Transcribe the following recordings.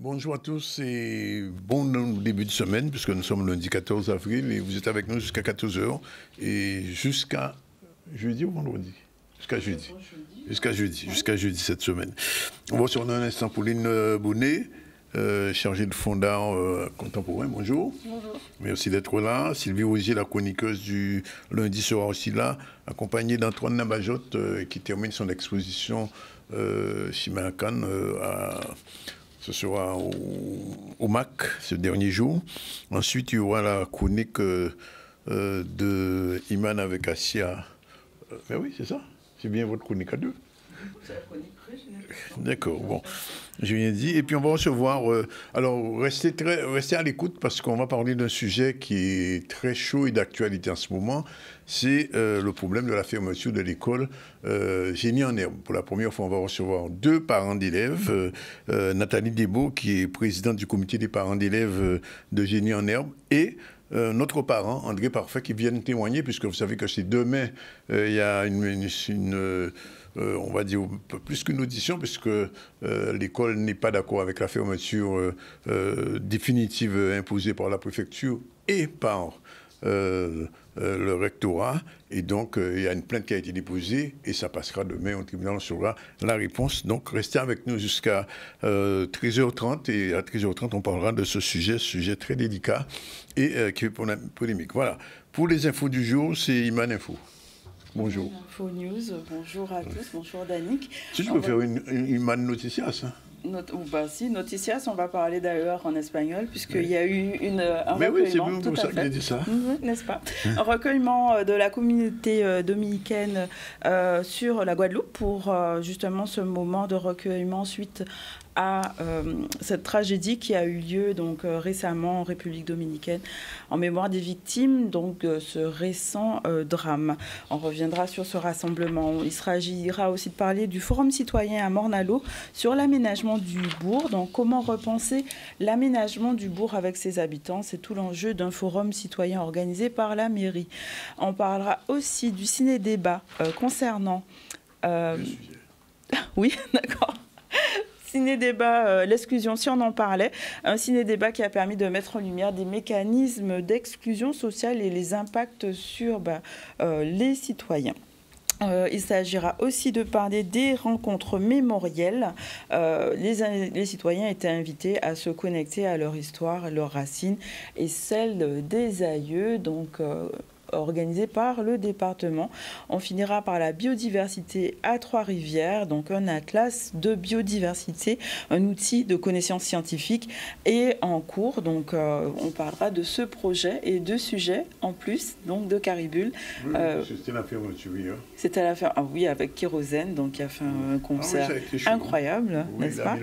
Bonjour à tous et bon début de semaine, puisque nous sommes le lundi 14 avril et vous êtes avec nous jusqu'à 14 h et jusqu'à jeudi ou vendredi? Jusqu'à jeudi cette semaine. On va se rendre un instant Pauline Bonnet, chargée de fonds d'art contemporain. Bonjour. Bonjour. Merci d'être là. Sylvie Rogier, la chroniqueuse du lundi, sera aussi là, accompagnée d'Antoine Nabajotte, qui termine son exposition chez Macan ce sera au MAC, ce dernier jour. Ensuite, il y aura la chronique de Iman avec Assia. Mais oui, c'est ça. C'est bien votre chronique à deux. C'est la chronique régionale. D'accord, bon. J'ai bien dit. Et puis, on va recevoir... alors, restez à l'écoute parce qu'on va parler d'un sujet qui est très chaud et d'actualité en ce moment. C'est le problème de la fermeture de l'école Génie en Herbe. Pour la première fois, on va recevoir deux parents d'élèves. Nathalie Desbeaux, qui est présidente du comité des parents d'élèves de Génie en Herbe, et notre parent, André Parfait, qui viennent témoigner, puisque vous savez que c'est demain, il y a on va dire plus qu'une audition, puisque l'école n'est pas d'accord avec la fermeture définitive imposée par la préfecture et par le rectorat. Et donc, il y a une plainte qui a été déposée et ça passera demain au tribunal, on saura la réponse. Donc, restez avec nous jusqu'à 13h30 et à 13h30, on parlera de ce sujet très délicat et qui est polémique. Voilà. Pour les infos du jour, c'est Iman Info. Bonjour. Info News, bonjour à tous, bonjour Danick. Si je peux faire une Iman Noticias, hein. Noticias, on va parler d'ailleurs en espagnol, puisqu'il y a eu un mais recueillement. Oui, c'est bien pour ça que j'ai dit ça. N'est-ce pas? Un recueillement de la communauté dominicaine sur la Guadeloupe pour justement ce moment de recueillement suite à cette tragédie qui a eu lieu donc récemment en République dominicaine en mémoire des victimes donc de ce récent drame. On reviendra sur ce rassemblement. Il s'agira aussi de parler du Forum citoyen à Morne-à-l'Eau sur l'aménagement du bourg. Donc comment repenser l'aménagement du bourg avec ses habitants? C'est tout l'enjeu d'un forum citoyen organisé par la mairie. On parlera aussi du ciné-débat concernant... Oui, d'accord. Ciné-débat, l'exclusion, si on en parlait, un ciné-débat qui a permis de mettre en lumière des mécanismes d'exclusion sociale et les impacts sur les citoyens. Il s'agira aussi de parler des rencontres mémorielles. Les citoyens étaient invités à se connecter à leur histoire, à leurs racines et celles des aïeux, donc organisé par le département. On finira par la biodiversité à Trois-Rivières, donc un atlas de biodiversité, un outil de connaissance scientifique et en cours. Donc on parlera de ce projet et de sujets en plus, donc de Caribule. Oui, c'était la fermeture, oui. C'était la fermeture, oui, avec Kérosène, donc qui a fait un concert incroyable, oui, n'est-ce pas?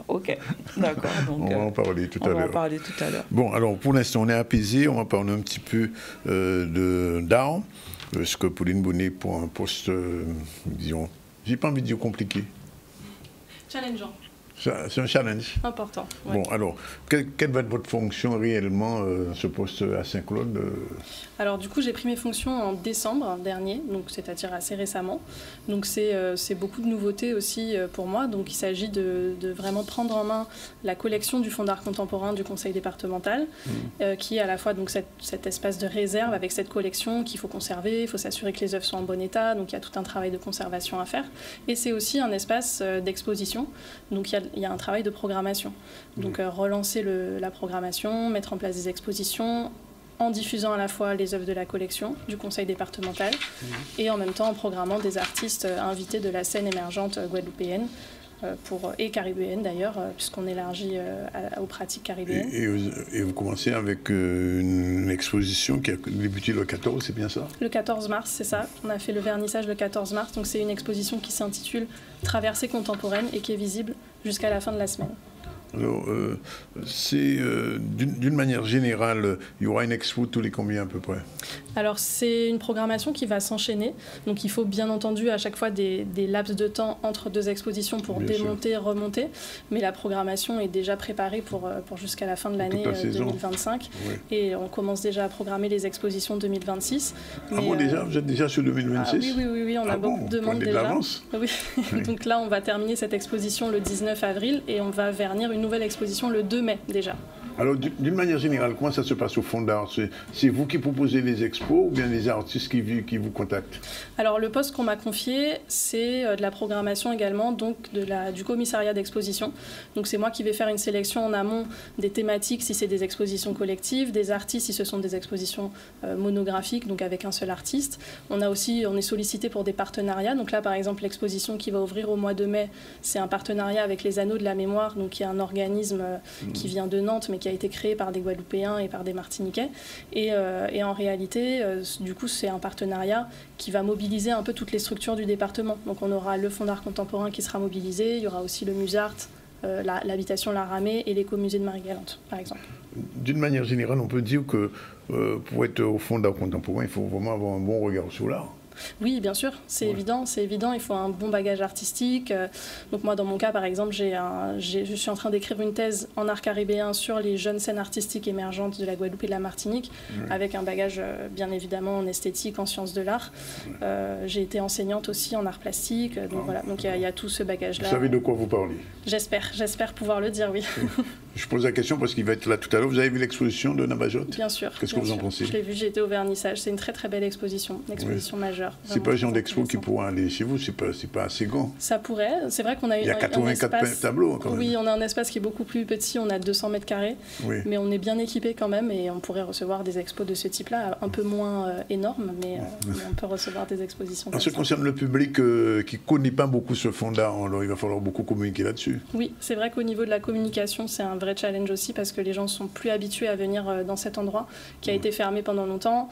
Ok, d'accord. Donc, on va en parler tout à l'heure. On va en parler tout à l'heure. Bon, alors pour l'instant, on est apaisé. On va parler un petit peu d'art, ce que Pauline Bonnet pour un poste, disons, j'ai pas envie de dire compliqué. Challengeant. C'est un challenge. Important. Ouais. Bon, alors, quelle va être votre fonction réellement, ce poste à Saint-Claude? Alors, du coup, j'ai pris mes fonctions en décembre dernier, donc c'est-à-dire assez récemment. Donc, c'est beaucoup de nouveautés aussi pour moi. Donc, il s'agit de vraiment prendre en main la collection du Fonds d'art contemporain du Conseil départemental, qui est à la fois donc, cet espace de réserve avec cette collection qu'il faut conserver, il faut s'assurer que les œuvres sont en bon état, donc il y a tout un travail de conservation à faire. Et c'est aussi un espace d'exposition, donc il y a un travail de programmation. Donc relancer la programmation, mettre en place des expositions, en diffusant à la fois les œuvres de la collection du conseil départemental et en même temps en programmant des artistes invités de la scène émergente guadeloupéenne et caribéenne d'ailleurs, puisqu'on élargit aux pratiques caribéennes. Et vous commencez avec une exposition qui a débuté le 14, c'est bien ça? Le 14 mars, c'est ça. On a fait le vernissage le 14 mars, donc c'est une exposition qui s'intitule « Traversée contemporaine » et qui est visible jusqu'à la fin de la semaine. Alors, c'est d'une manière générale, il y aura une expo tous les combien à peu près? Alors, c'est une programmation qui va s'enchaîner. Donc, il faut bien entendu à chaque fois des laps de temps entre deux expositions pour démonter, remonter. Mais la programmation est déjà préparée pour jusqu'à la fin de l'année 2025. Oui. Et on commence déjà à programmer les expositions 2026. Ah bon, déjà? Vous êtes déjà sur 2026? Oui, on a beaucoup de demandes déjà. Oui. Donc là, on va terminer cette exposition le 19 avril et on va vernir une une nouvelle exposition le 2 mai déjà. Alors, d'une manière générale, comment ça se passe au Fonds d'art? C'est vous qui proposez les expos ou bien les artistes qui vous contactent? Alors, le poste qu'on m'a confié, c'est de la programmation également, donc du commissariat d'exposition. Donc, c'est moi qui vais faire une sélection en amont des thématiques, si c'est des expositions collectives, des artistes, si ce sont des expositions monographiques, donc avec un seul artiste. On est sollicité pour des partenariats. Donc là, par exemple, l'exposition qui va ouvrir au mois de mai, c'est un partenariat avec les Anneaux de la Mémoire, donc qui est un organisme qui vient de Nantes, mais qui a été créé par des Guadeloupéens et par des Martiniquais. Et en réalité, du coup, c'est un partenariat qui va mobiliser un peu toutes les structures du département. Donc on aura le Fonds d'art contemporain qui sera mobilisé, il y aura aussi le Musart, l'habitation La Ramée et l'écomusée de Marie-Galante, par exemple. D'une manière générale, on peut dire que pour être au Fonds d'art contemporain, il faut vraiment avoir un bon regard sur l'art. Oui, bien sûr, c'est évident, il faut un bon bagage artistique. Donc moi, dans mon cas, par exemple, je suis en train d'écrire une thèse en art caribéen sur les jeunes scènes artistiques émergentes de la Guadeloupe et de la Martinique, avec un bagage, bien évidemment, en esthétique, en sciences de l'art. J'ai été enseignante aussi en art plastique, donc voilà, donc il y a tout ce bagage-là. Vous savez de quoi vous parlez? J'espère pouvoir le dire, oui. Je pose la question parce qu'il va être là tout à l'heure. Vous avez vu l'exposition de Nabajot? Bien sûr. Qu'est-ce que vous en pensez? Je l'ai vu, j'ai été au vernissage. C'est une très très belle exposition, majeure. C'est pas le genre d'expo qui pourra aller chez vous, c'est pas assez grand. Ça pourrait. C'est vrai qu'on a il y a 84 tableaux quand même. Oui, on a un espace qui est beaucoup plus petit, on a 200 mètres carrés, mais on est bien équipé quand même et on pourrait recevoir des expos de ce type-là, un peu moins énormes, mais on peut recevoir des expositions. En ce qui concerne le public qui ne connaît pas beaucoup ce fonds d'art, alors il va falloir beaucoup communiquer là-dessus. Oui, c'est vrai qu'au niveau de la communication, c'est un vrai challenge aussi parce que les gens sont plus habitués à venir dans cet endroit qui a été fermé pendant longtemps,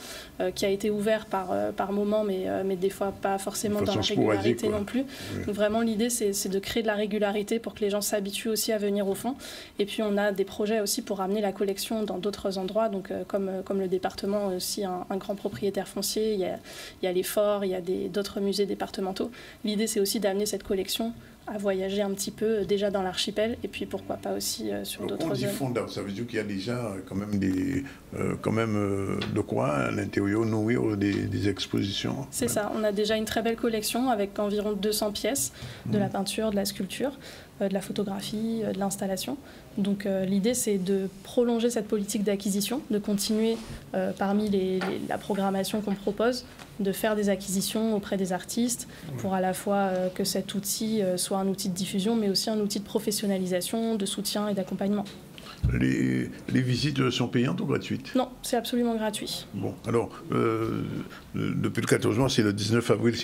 qui a été ouvert par moments, mais des fois pas forcément dans la régularité non plus. Donc vraiment l'idée c'est de créer de la régularité pour que les gens s'habituent aussi à venir au fond. Et puis on a des projets aussi pour amener la collection dans d'autres endroits, donc comme le département aussi un grand propriétaire foncier, il y a les forts, il y a d'autres musées départementaux. L'idée c'est aussi d'amener cette collection à voyager un petit peu déjà dans l'archipel et puis pourquoi pas aussi sur d'autres zones. On dit fonds d'art, ça veut dire qu'il y a déjà quand même de quoi à l'intérieur nourrir des expositions. C'est ça, on a déjà une très belle collection avec environ 200 pièces, de la peinture, de la sculpture, de la photographie, de l'installation. Donc l'idée c'est de prolonger cette politique d'acquisition, de continuer parmi la programmation qu'on propose, de faire des acquisitions auprès des artistes pour à la fois que cet outil soit un outil de diffusion mais aussi un outil de professionnalisation, de soutien et d'accompagnement. Les visites sont payantes ou gratuites? Non, c'est absolument gratuit. Bon, alors, depuis le 14 juin, c'est le 19 avril,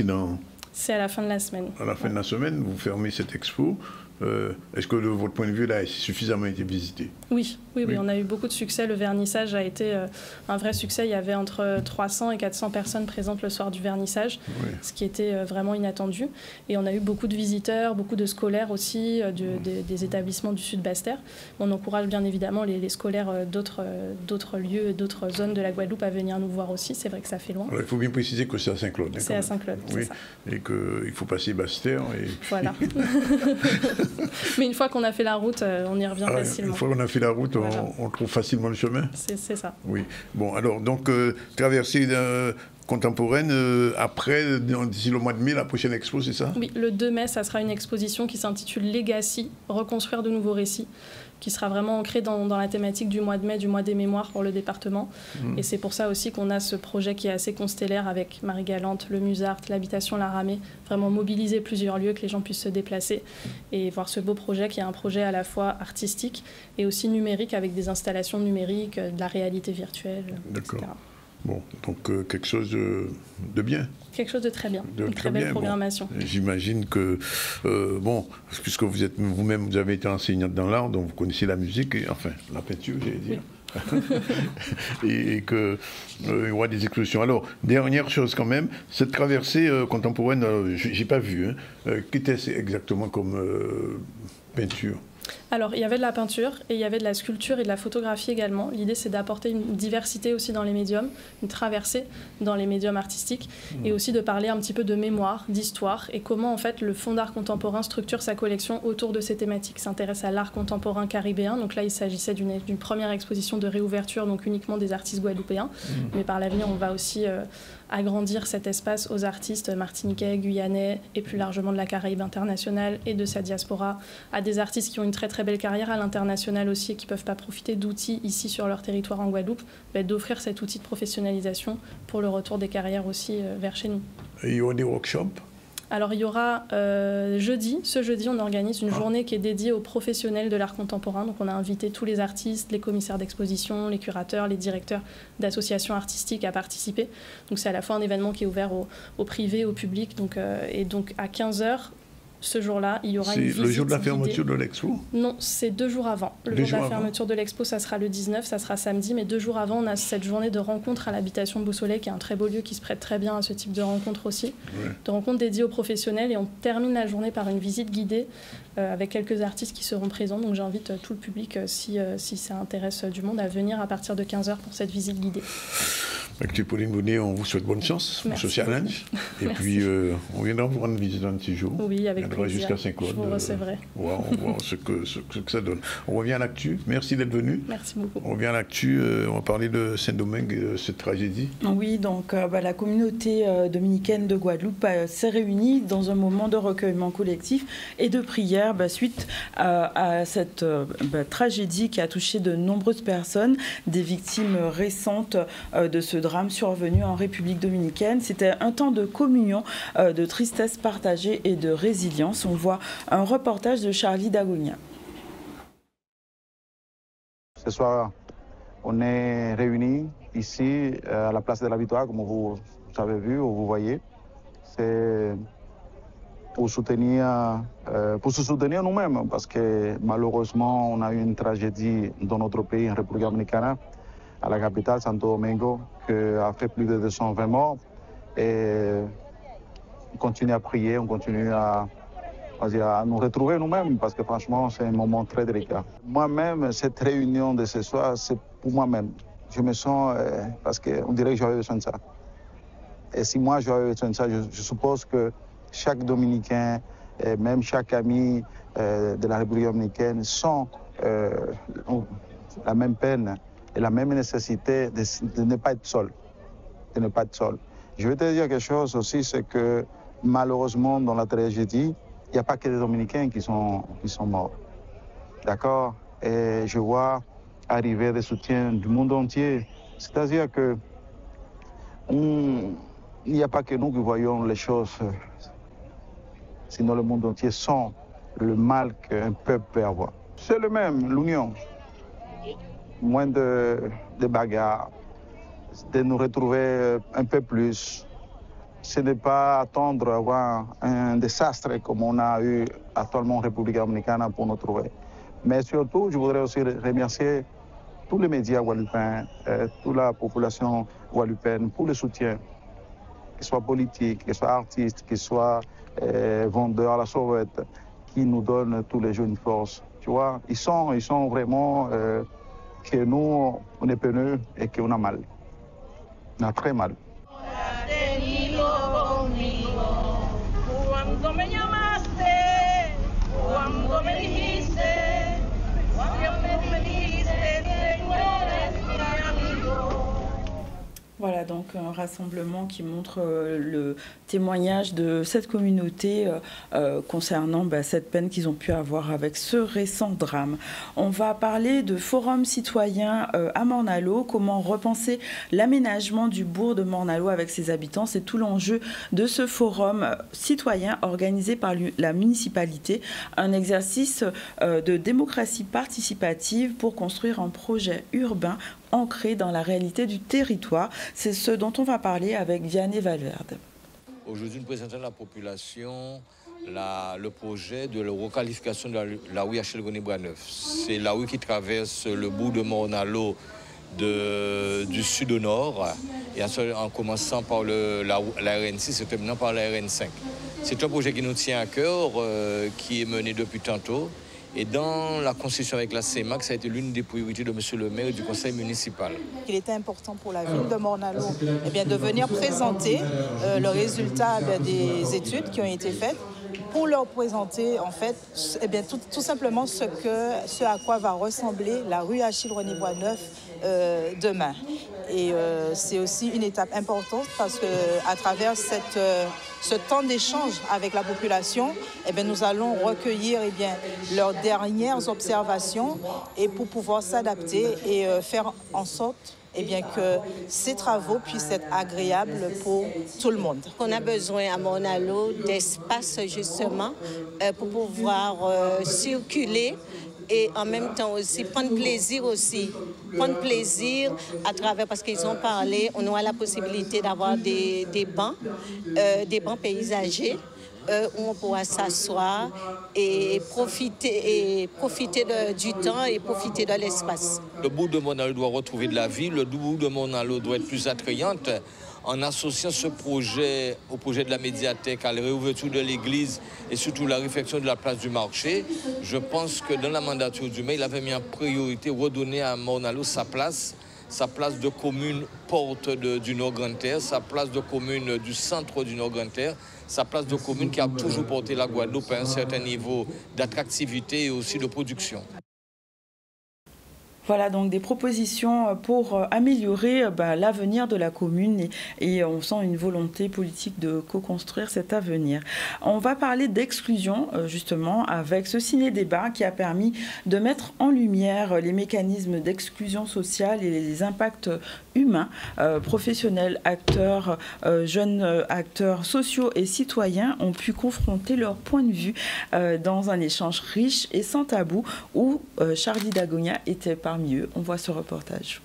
c'est à la fin de la semaine. À la fin de la semaine, vous fermez cette expo. Est-ce que de votre point de vue, là, a suffisamment été visité? Oui, on a eu beaucoup de succès. Le vernissage a été un vrai succès. Il y avait entre 300 et 400 personnes présentes le soir du vernissage, ce qui était vraiment inattendu. Et on a eu beaucoup de visiteurs, beaucoup de scolaires aussi, des établissements du Sud Basse-Terre. On encourage bien évidemment les scolaires d'autres lieux, d'autres zones de la Guadeloupe à venir nous voir aussi. C'est vrai que ça fait loin. Alors, il faut bien préciser que c'est à Saint-Claude. C'est à Saint-Claude, oui, c'est ça. Et qu'il faut passer Basse-Terre. Voilà. Mais une fois qu'on a fait la route, on y revient facilement. Une fois qu'on a fait la route, on trouve facilement le chemin. C'est ça. Oui. Bon, alors, donc, traversée contemporaine, après, d'ici le mois de mai, la prochaine expo, c'est ça? Oui, le 2 mai, ça sera une exposition qui s'intitule Legacy, reconstruire de nouveaux récits, qui sera vraiment ancrée dans la thématique du mois de mai, du mois des mémoires pour le département. Et c'est pour ça aussi qu'on a ce projet qui est assez constellaire avec Marie-Galante, le Musart, l'habitation La Ramée, vraiment mobiliser plusieurs lieux, que les gens puissent se déplacer et voir ce beau projet qui est un projet à la fois artistique et aussi numérique avec des installations numériques, de la réalité virtuelle, D'accord. etc. Bon, donc quelque chose de bien. Quelque chose de très bien, une très belle programmation. Bon, j'imagine que, puisque vous êtes vous-même, vous avez été enseignante dans l'art, donc vous connaissez la musique, enfin la peinture, j'allais dire. Oui. et qu'il y aura des expositions. Alors, dernière chose quand même, cette traversée contemporaine, j'ai pas vu, qu'était-ce exactement comme peinture? Alors, il y avait de la peinture et il y avait de la sculpture et de la photographie également. L'idée, c'est d'apporter une diversité aussi dans les médiums, une traversée dans les médiums artistiques et aussi de parler un petit peu de mémoire, d'histoire et comment, en fait, le Fonds d'art contemporain structure sa collection autour de ces thématiques. S'intéresse à l'art contemporain caribéen. Donc là, il s'agissait d'une première exposition de réouverture, donc uniquement des artistes guadeloupéens. Mais par l'avenir, on va aussi agrandir cet espace aux artistes martiniquais, guyanais et plus largement de la Caraïbe internationale et de sa diaspora, à des artistes qui ont une très très belle carrière à l'international aussi et qui ne peuvent pas profiter d'outils ici sur leur territoire en Guadeloupe, d'offrir cet outil de professionnalisation pour le retour des carrières aussi vers chez nous. Et il y aura des workshops? Alors il y aura ce jeudi on organise une journée qui est dédiée aux professionnels de l'art contemporain. Donc on a invité tous les artistes, les commissaires d'exposition, les curateurs, les directeurs d'associations artistiques à participer. Donc c'est à la fois un événement qui est ouvert au privé, au public. Et donc à 15h, ce jour-là, il y aura une visite guidée. C'est le jour de la fermeture guidée. de l'expo? Non, c'est 2 jours avant. Le jour de la fermeture de l'expo, ça sera le 19, ça sera samedi. Mais 2 jours avant, on a cette journée de rencontre à l'habitation Beau Soleil, qui est un très beau lieu qui se prête très bien à ce type de rencontre aussi. Ouais. De rencontre dédiée aux professionnels. Et on termine la journée par une visite guidée avec quelques artistes qui seront présents. Donc j'invite tout le public, si ça intéresse du monde, à venir à partir de 15h pour cette visite guidée. Actu Pauline Bonnet, on vous souhaite bonne chance pour ce challenge. Et puis, on viendra vous rendre visite dans un petit jour. Oui, avec plaisir. Jusqu'à Saint-Claude. Je vous recevrai. On va voir ce que ça donne. On revient à l'actu. Merci d'être venu. Merci beaucoup. On revient à l'actu. On va parler de Saint-Domingue et de cette tragédie. Oui, donc la communauté dominicaine de Guadeloupe s'est réunie dans un moment de recueillement collectif et de prière suite à cette tragédie qui a touché de nombreuses personnes, des victimes récentes de ce drame survenu en République dominicaine. C'était un temps de communion, de tristesse partagée et de résilience. On voit un reportage de Charlie Dagonia. Ce soir, on est réunis ici à la place de la Victoire, comme vous avez vu ou vous voyez. C'est pour se soutenir nous-mêmes, parce que malheureusement, on a eu une tragédie dans notre pays, en République dominicaine, à la capitale, Santo Domingo, qui a fait plus de 220 morts. Et on continue à prier, on continue à nous retrouver nous-mêmes, parce que franchement, c'est un moment très délicat. Moi-même, cette réunion de ce soir, c'est pour moi-même. Je me sens, parce qu'on dirait que j'avais besoin de ça. Et si moi, j'avais besoin de ça, je suppose que chaque Dominicain, et même chaque ami de la République dominicaine, sont la même peine et la même nécessité de ne pas être seul. De ne pas être seul. Je vais te dire quelque chose aussi, c'est que malheureusement, dans la tragédie, il n'y a pas que des Dominicains qui sont morts. D'accord? Et je vois arriver des soutiens du monde entier. C'est-à-dire que il n'y a pas que nous qui voyons les choses, sinon le monde entier sent le mal qu'un peuple peut avoir. C'est le même, l'union. Moins de bagarres, de nous retrouver un peu plus. Ce n'est pas attendre avoir un désastre comme on a eu actuellement en République dominicaine pour nous trouver. Mais surtout, je voudrais aussi remercier tous les médias guadeloupéens, toute la population guadeloupéenne pour le soutien, qu'ils soient politiques, qu'ils soient artistes, qu'ils soient vendeurs à la sauvette, qui nous donnent tous les jours une force. Tu vois, ils sont vraiment que nous, on est peineux et qu'on a mal. On a très mal. Voilà, donc un rassemblement qui montre le témoignage de cette communauté concernant cette peine qu'ils ont pu avoir avec ce récent drame. On va parler de forum citoyen à Morne-à-l'Eau, comment repenser l'aménagement du bourg de Morne-à-l'Eau avec ses habitants. C'est tout l'enjeu de ce forum citoyen organisé par la municipalité, un exercice de démocratie participative pour construire un projet urbain ancré dans la réalité du territoire. C'est ce dont on va parler avec Vianney Valverde. Aujourd'hui, nous présentons à la population le projet de la requalification de la rue Achille René Braneuf. C'est la rue qui traverse le bourg de Morne-à-l'Eau du sud au nord, et en commençant par la RN6 et terminant par la RN5. C'est un projet qui nous tient à cœur, qui est mené depuis tantôt. Et dans la construction avec la CEMAC, ça a été l'une des priorités de M. le maire et du conseil municipal. Il était important pour la ville de Morne-à-l'Eau de venir présenter le résultat des études qui ont été faites pour leur présenter en fait tout simplement ce à quoi va ressembler la rue Achille René Braneuf demain. Et c'est aussi une étape importante parce qu'à travers ce temps d'échange avec la population, eh bien, nous allons recueillir leurs dernières observations et pour pouvoir s'adapter et faire en sorte que ces travaux puissent être agréables pour tout le monde. On a besoin à Morne-à-l'Eau d'espace justement pour pouvoir circuler et en même temps aussi prendre plaisir à travers, parce qu'ils ont parlé, on aura la possibilité d'avoir des bancs paysagers où on pourra s'asseoir et profiter du temps et profiter de l'espace. Le bout de Morne-à-l'Eau doit retrouver de la vie, le bout de Morne-à-l'Eau doit être plus attrayante. En associant ce projet au projet de la médiathèque, à la réouverture de l'église et surtout la réfection de la place du marché, je pense que dans la mandature du maire, il avait mis en priorité redonner à Morne-à-l'Eau sa place de commune porte du Nord-Grande-Terre, sa place de commune du centre du Nord-Grande-Terre, sa place de commune qui a toujours porté la Guadeloupe à un certain niveau d'attractivité et aussi de production. Voilà donc des propositions pour améliorer l'avenir de la commune et on sent une volonté politique de co-construire cet avenir. On va parler d'exclusion justement avec ce ciné-débat qui a permis de mettre en lumière les mécanismes d'exclusion sociale et les impacts humains, professionnels, acteurs, jeunes acteurs sociaux et citoyens ont pu confronter leur point de vue dans un échange riche et sans tabou où Charlie Dagonia était parmi eux. On voit ce reportage.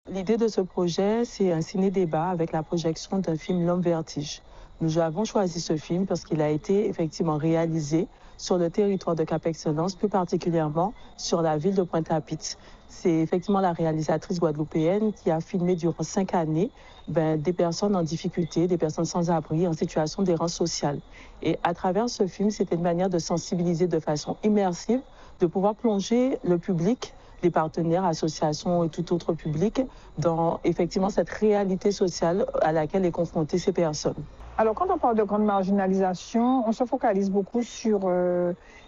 L'idée de ce projet, c'est un ciné-débat avec la projection d'un film L'Homme Vertige. Nous avons choisi ce film parce qu'il a été effectivement réalisé sur le territoire de Cap-Excellence, plus particulièrement sur la ville de Pointe-à-Pitre. C'est effectivement la réalisatrice guadeloupéenne qui a filmé durant 5 années des personnes en difficulté, des personnes sans abri, en situation d'errance sociale. Et à travers ce film, c'était une manière de sensibiliser de façon immersive, de pouvoir plonger le public, les partenaires, associations et tout autre public, dans effectivement cette réalité sociale à laquelle est confrontée ces personnes. Alors quand on parle de grande marginalisation, on se focalise beaucoup sur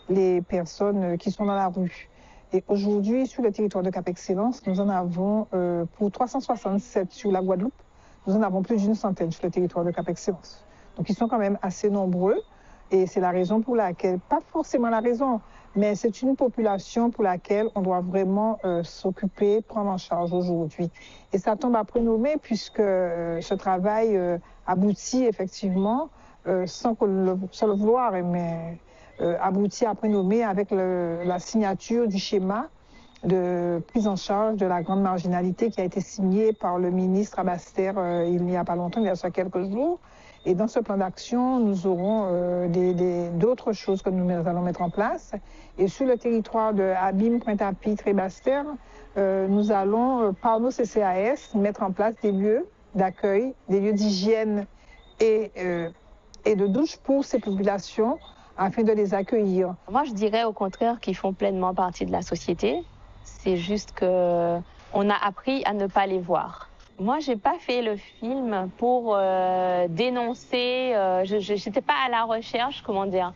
les personnes qui sont dans la rue. Et aujourd'hui, sur le territoire de Cap-Excellence, nous en avons pour 367 sur la Guadeloupe, nous en avons plus d'une centaine sur le territoire de Cap-Excellence. Donc ils sont quand même assez nombreux et c'est la raison pour laquelle, pas forcément la raison, mais c'est une population pour laquelle on doit vraiment s'occuper, prendre en charge aujourd'hui. Et ça tombe à prénommer puisque ce travail aboutit effectivement, sans le vouloir, mais aboutit à prénommer avec la signature du schéma de prise en charge de la grande marginalité qui a été signé par le ministre Abaster il n'y a pas longtemps, il y a quelques jours. Et dans ce plan d'action, nous aurons d'autres choses que nous allons mettre en place. Et sur le territoire de Abîme, Pointe-à-Pitre et Basse-Terre, nous allons, par nos CCAS, mettre en place des lieux d'accueil, des lieux d'hygiène et de douche pour ces populations afin de les accueillir. Moi, je dirais au contraire qu'ils font pleinement partie de la société. C'est juste qu'on a appris à ne pas les voir. Moi, je n'ai pas fait le film pour dénoncer, je n'étais pas à la recherche, comment dire.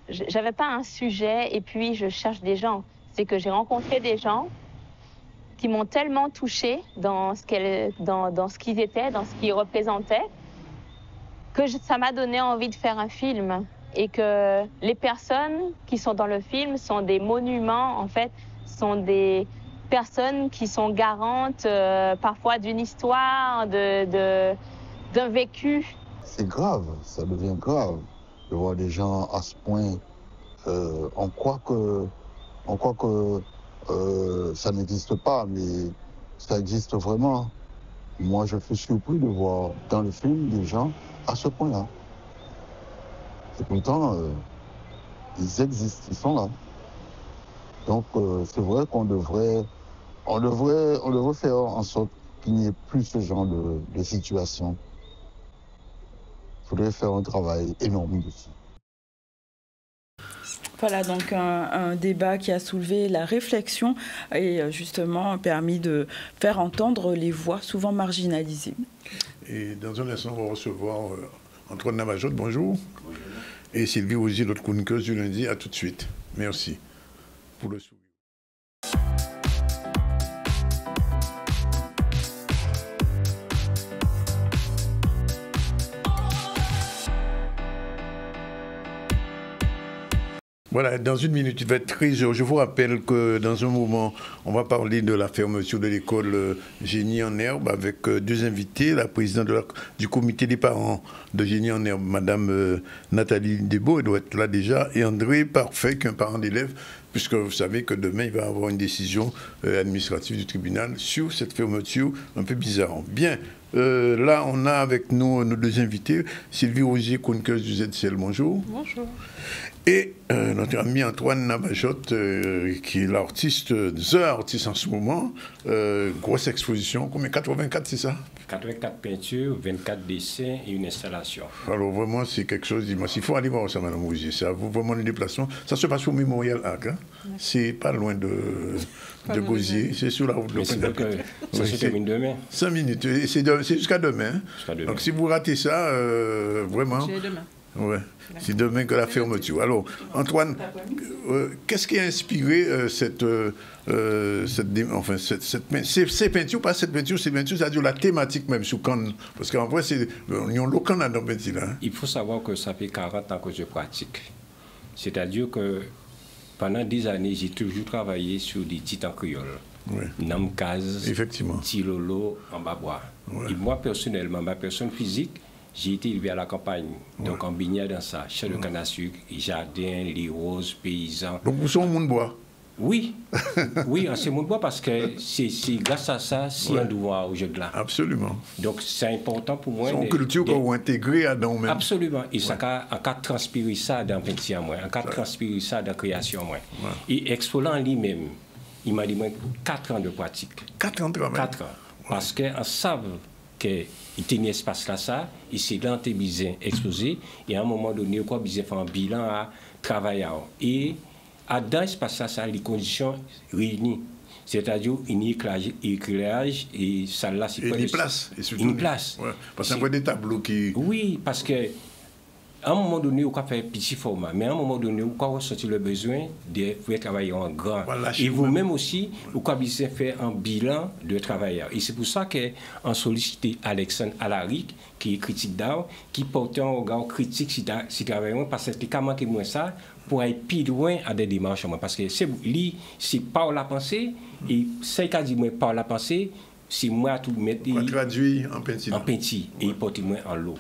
J'avais pas un sujet et puis je cherche des gens. C'est que j'ai rencontré des gens qui m'ont tellement touchée dans ce qu'ils étaient, dans ce qu'ils représentaient, que ça m'a donné envie de faire un film. Et que les personnes qui sont dans le film sont des monuments, en fait, sont des personnes qui sont garantes parfois d'une histoire, d'un vécu. C'est grave, ça devient grave de voir des gens à ce point. On croit que ça n'existe pas, mais ça existe vraiment. Moi, je suis surpris de voir dans le film des gens à ce point-là. Et pourtant, ils existent, ils sont là. Donc, c'est vrai qu'on devrait faire en sorte qu'il n'y ait plus ce genre de situation. Il faudrait faire un travail énorme dessus. Voilà donc un débat qui a soulevé la réflexion et justement permis de faire entendre les voix souvent marginalisées. Et dans un instant, on va recevoir Antoine Navajotte, bonjour. Et Sylvie Rougier, l'autre chroniqueuse du lundi, à tout de suite. Merci pour le sourire. Voilà, dans une minute, il va être 13h. Je vous rappelle que dans un moment, on va parler de la fermeture de l'école Génie en Herbe avec deux invités, la présidente du comité des parents de Génie en Herbe, Madame Nathalie Desbeaux, elle doit être là déjà, et André Parfait, qui est un parent d'élève, puisque vous savez que demain, il va y avoir une décision administrative du tribunal sur cette fermeture un peu bizarre. Bien, là, on a avec nous nos deux invités, Sylvie Rogier, chroniqueuse du ZCL, bonjour. Bonjour. Et notre ami Antoine Nabajotte, qui est l'artiste, the artiste en ce moment, grosse exposition, combien 84, c'est ça? 84 peintures, 24 dessins et une installation. Alors vraiment, c'est quelque chose d'immense. Il faut aller voir ça, Madame Rogier. C'est vraiment le déplacement. Ça se passe au Mémorial Arc. Hein? C'est pas loin de Gosier. C'est sur la route de l'Open. Ça se termine demain. 5 minutes. Et c'est jusqu'à demain. Donc si vous ratez ça, vraiment... C'est demain. Ouais. C'est demain que la fermeture. Alors, Antoine, qu'est-ce qui a inspiré ces peintures, pas cette peinture, c'est-à-dire la thématique même sur Cannes. Parce qu'en vrai, ils ont le Cannes dans peinture là. Il faut savoir que ça fait 40 ans que je pratique. C'est-à-dire que pendant des années, j'ai toujours travaillé sur des titres en créole. Ouais. Namkaz, Tilolo, en Babois. Ouais. Et moi, personnellement, ma personne physique, j'ai été élevé à la campagne, donc on baignait dans ça, chez le canne à sucre, jardin, les roses, paysans. Donc vous sommes au monde bois? Oui, oui, c'est monde bois parce que c'est grâce à ça si on doit voir aujourd'hui là. Absolument. Donc c'est important pour moi. C'est une culture qu'on va intégrer dans même. Absolument. Et ça en cas de transpirer ça dans peinture, en cas de transpirer ça dans création, moi. Et Expolant lui-même, il m'a dit moi 4 ans de pratique. 4 ans de travail. 4 ans. Parce qu'on savent qu'il tenait espace là, ça, et c'est là que besoin exposé, et à un moment donné, quoi, besoin faire un bilan à travailler. Et dans l'espace là, ça, les conditions réunies, c'est-à-dire un éclairage, et ça là, c'est pas... Une place. Une place. Ouais, parce qu'on voit des tableaux qui... Oui, parce que à un moment donné, on peut faire petit format, mais à un moment donné, on peut ressentir le besoin de travailler en grand. Voilà, et vous-même aussi, vous pouvez faire un bilan de travailleurs. Et c'est pour ça qu'on sollicité Alexandre Alaric, qui est critique d'art, qui portait un regard critique si travailleurs, parce que c'est quand même moins ça, pour aller plus loin à des démarches. Parce que c'est par la pensée, et c'est qu'à dire par la pensée, c'est moi tout mettre. On va traduire en peinture. En peinture, et porter moins en l'eau.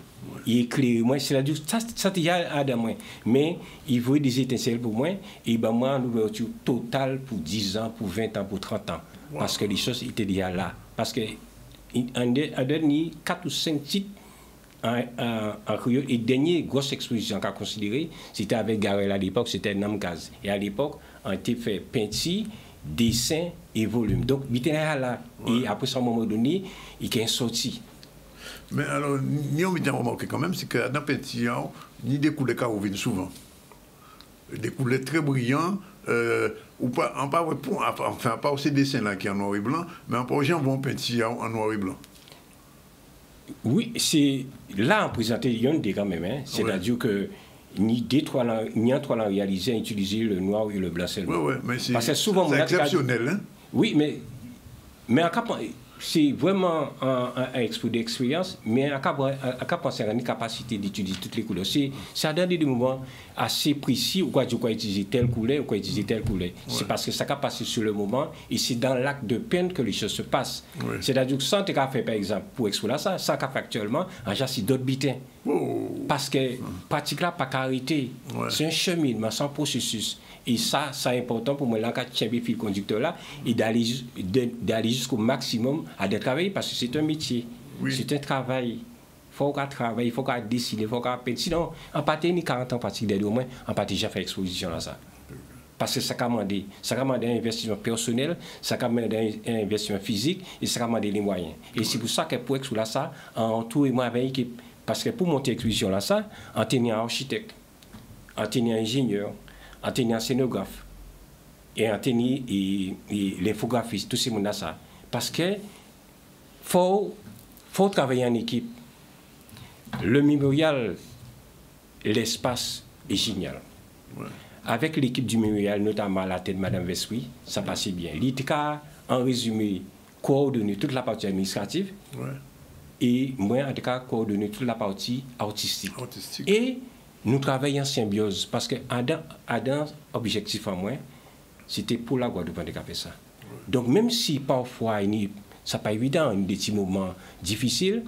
Il éclaire moi, c'est-à-dire ça déjà à moi. Mais il veut des étincelles pour moi, et ben moi, une ouverture totale pour 10 ans, pour 20 ans, pour 30 ans. Wow. Parce que les choses étaient déjà là. Parce que en dernier 4 ou 5 titres en créole, et dernière grosse exposition qu'on a considérée, c'était avec Garel à l'époque, c'était Namkaz. Et à l'époque, on était fait peinture, dessin et volume. Donc, il était là. Ouais. Et après, à un moment donné, il est sorti. Mais alors, nous avons remarqué quand même, c'est que dans la peinture, ni des couleurs qui reviennent souvent. Des couleurs très brillants, ou pas, enfin, pas aussi dessins là qui est en noir et blanc, mais en projet, on va peinture en noir et blanc. Oui, c'est là, on présentait Yon quand même, hein, c'est-à-dire que ni trois langues réalisées à utiliser le noir et le blanc seulement. Oui, mais c'est exceptionnel. Hein? Oui, mais en cas, c'est vraiment un expo d'expérience, mais en cas penser à une capacité d'étudier toutes les couleurs. Ça donne des moments assez précis où tu dois utiliser telle couleur, ou quoi utiliser telle couleur. Ouais. C'est parce que ça va passer sur le moment et c'est dans l'acte de peine que les choses se passent. Ouais. C'est-à-dire que sans te faire, par exemple, pour exposer ça, ça qu'a fait actuellement, c'est d'autres bitins. Oh. Parce que pratique là, pas qu'arrêter. Ouais. C'est un cheminement, c'est un processus. Et ça, c'est important pour moi, là, quand tu as le fil conducteur là, et d'aller jusqu'au maximum à travailler, parce que c'est un métier, c'est un travail. Il faut qu'on travaille, il faut qu'on décide, il faut qu'on peine. Sinon, en partie, ni 40 ans, pratique d'aide au moins, en partie, j'ai fait exposition là, ça. Parce que ça a demandé un investissement personnel, ça a demandé un investissement physique, et ça a demandé les moyens. Et c'est pour ça que pour exposer là, ça, en tout et moi avec l'équipe. Parce que pour monter l'exposition là, ça, en tenant architecte, en tenant ingénieur, en tenant scénographe et en tenant l'infographiste, tout ce monde là ça. Parce que faut travailler en équipe. Le mémorial, l'espace est génial. Ouais. Avec l'équipe du mémorial, notamment à la tête de Mme Vessoui, ça passait bien. L'ITCA, en résumé, coordonné toute la partie administrative. Ouais. Et moi, en tout cas, coordonné toute la partie artistique. Et nous travaillons en symbiose. Parce que Adam, objectif en moi, c'était pour la Guadeloupe de faire ça. Donc même si parfois, ça n'est pas évident, il y a des petits moments difficiles,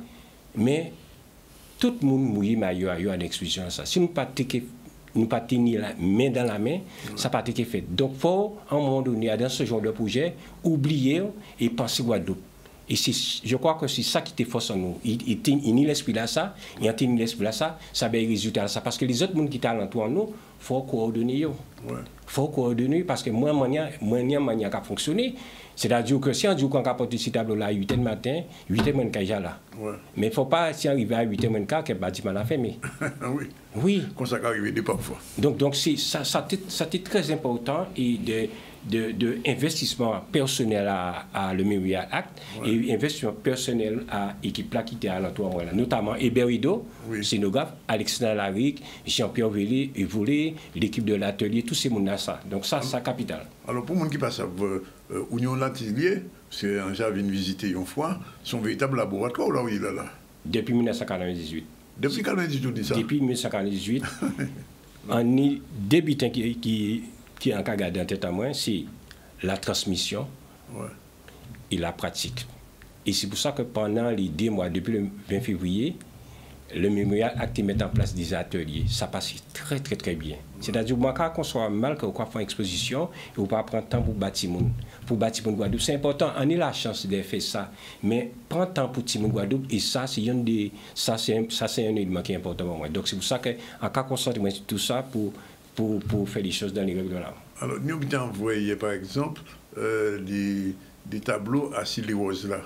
mais tout le monde mouille maillot à l'exclusion. Si nous ne pas tenir la main dans la main, ça n'a pas été fait. Donc il faut, à un moment donné, dans ce genre de projet, oublier et penser Guadeloupe. Et je crois que c'est ça qui te force en nous. Il nie l'esprit là, ça, il nie l'esprit là, ça va y résulter à ça. Parce que les autres monde qui sont alentour en nous, il faut coordonner. Il faut coordonner parce que moi, manière qui fonctionner. C'est-à-dire que si on dit qu'on a porté ce tableau là à 8h du matin, 8h moins déjà là. Mais il ne faut pas, si on arrive à 8h moins quart, que le bâtiment a fermé. Oui. Oui. Comme ça arrive parfois. Donc ça est très important et de investissement personnel à le Memorial Act et investissement personnel à l'équipe là qui était à l'entour, notamment Eberido, scénographe, Alexandre Laric, Jean-Pierre Vélé, Evolé, l'équipe de l'atelier, tous ces monde-là, ça. Donc ça, c'est capital. Alors pour les gens qui passent à Union L'Atelier, c'est un j'avais visité une fois, son véritable laboratoire là où il est là. Depuis 1998. Depuis 1998, ça? Depuis 1998. On est débutant qui est encore gardé en tête à moi, c'est la transmission et la pratique. Et c'est pour ça que pendant les 2 mois, depuis le 20 février, le Memorial Act met en place des ateliers. Ça passe très, très, très bien. C'est-à-dire, moi, quand on soit mal, qu'on va faire une exposition, et on va prendre temps pour bâtir mon Guadeloupe. C'est important, on a la chance de faire ça. Mais prendre temps pour bâtir mon Guadeloupe, et ça, c'est un élément qui est important pour moi. Donc, c'est pour ça qu'on cas concentre sur tout ça pour faire les choses dans les règles de l'art. Alors, nous avons envoyé, par exemple, des tableaux à les roses là,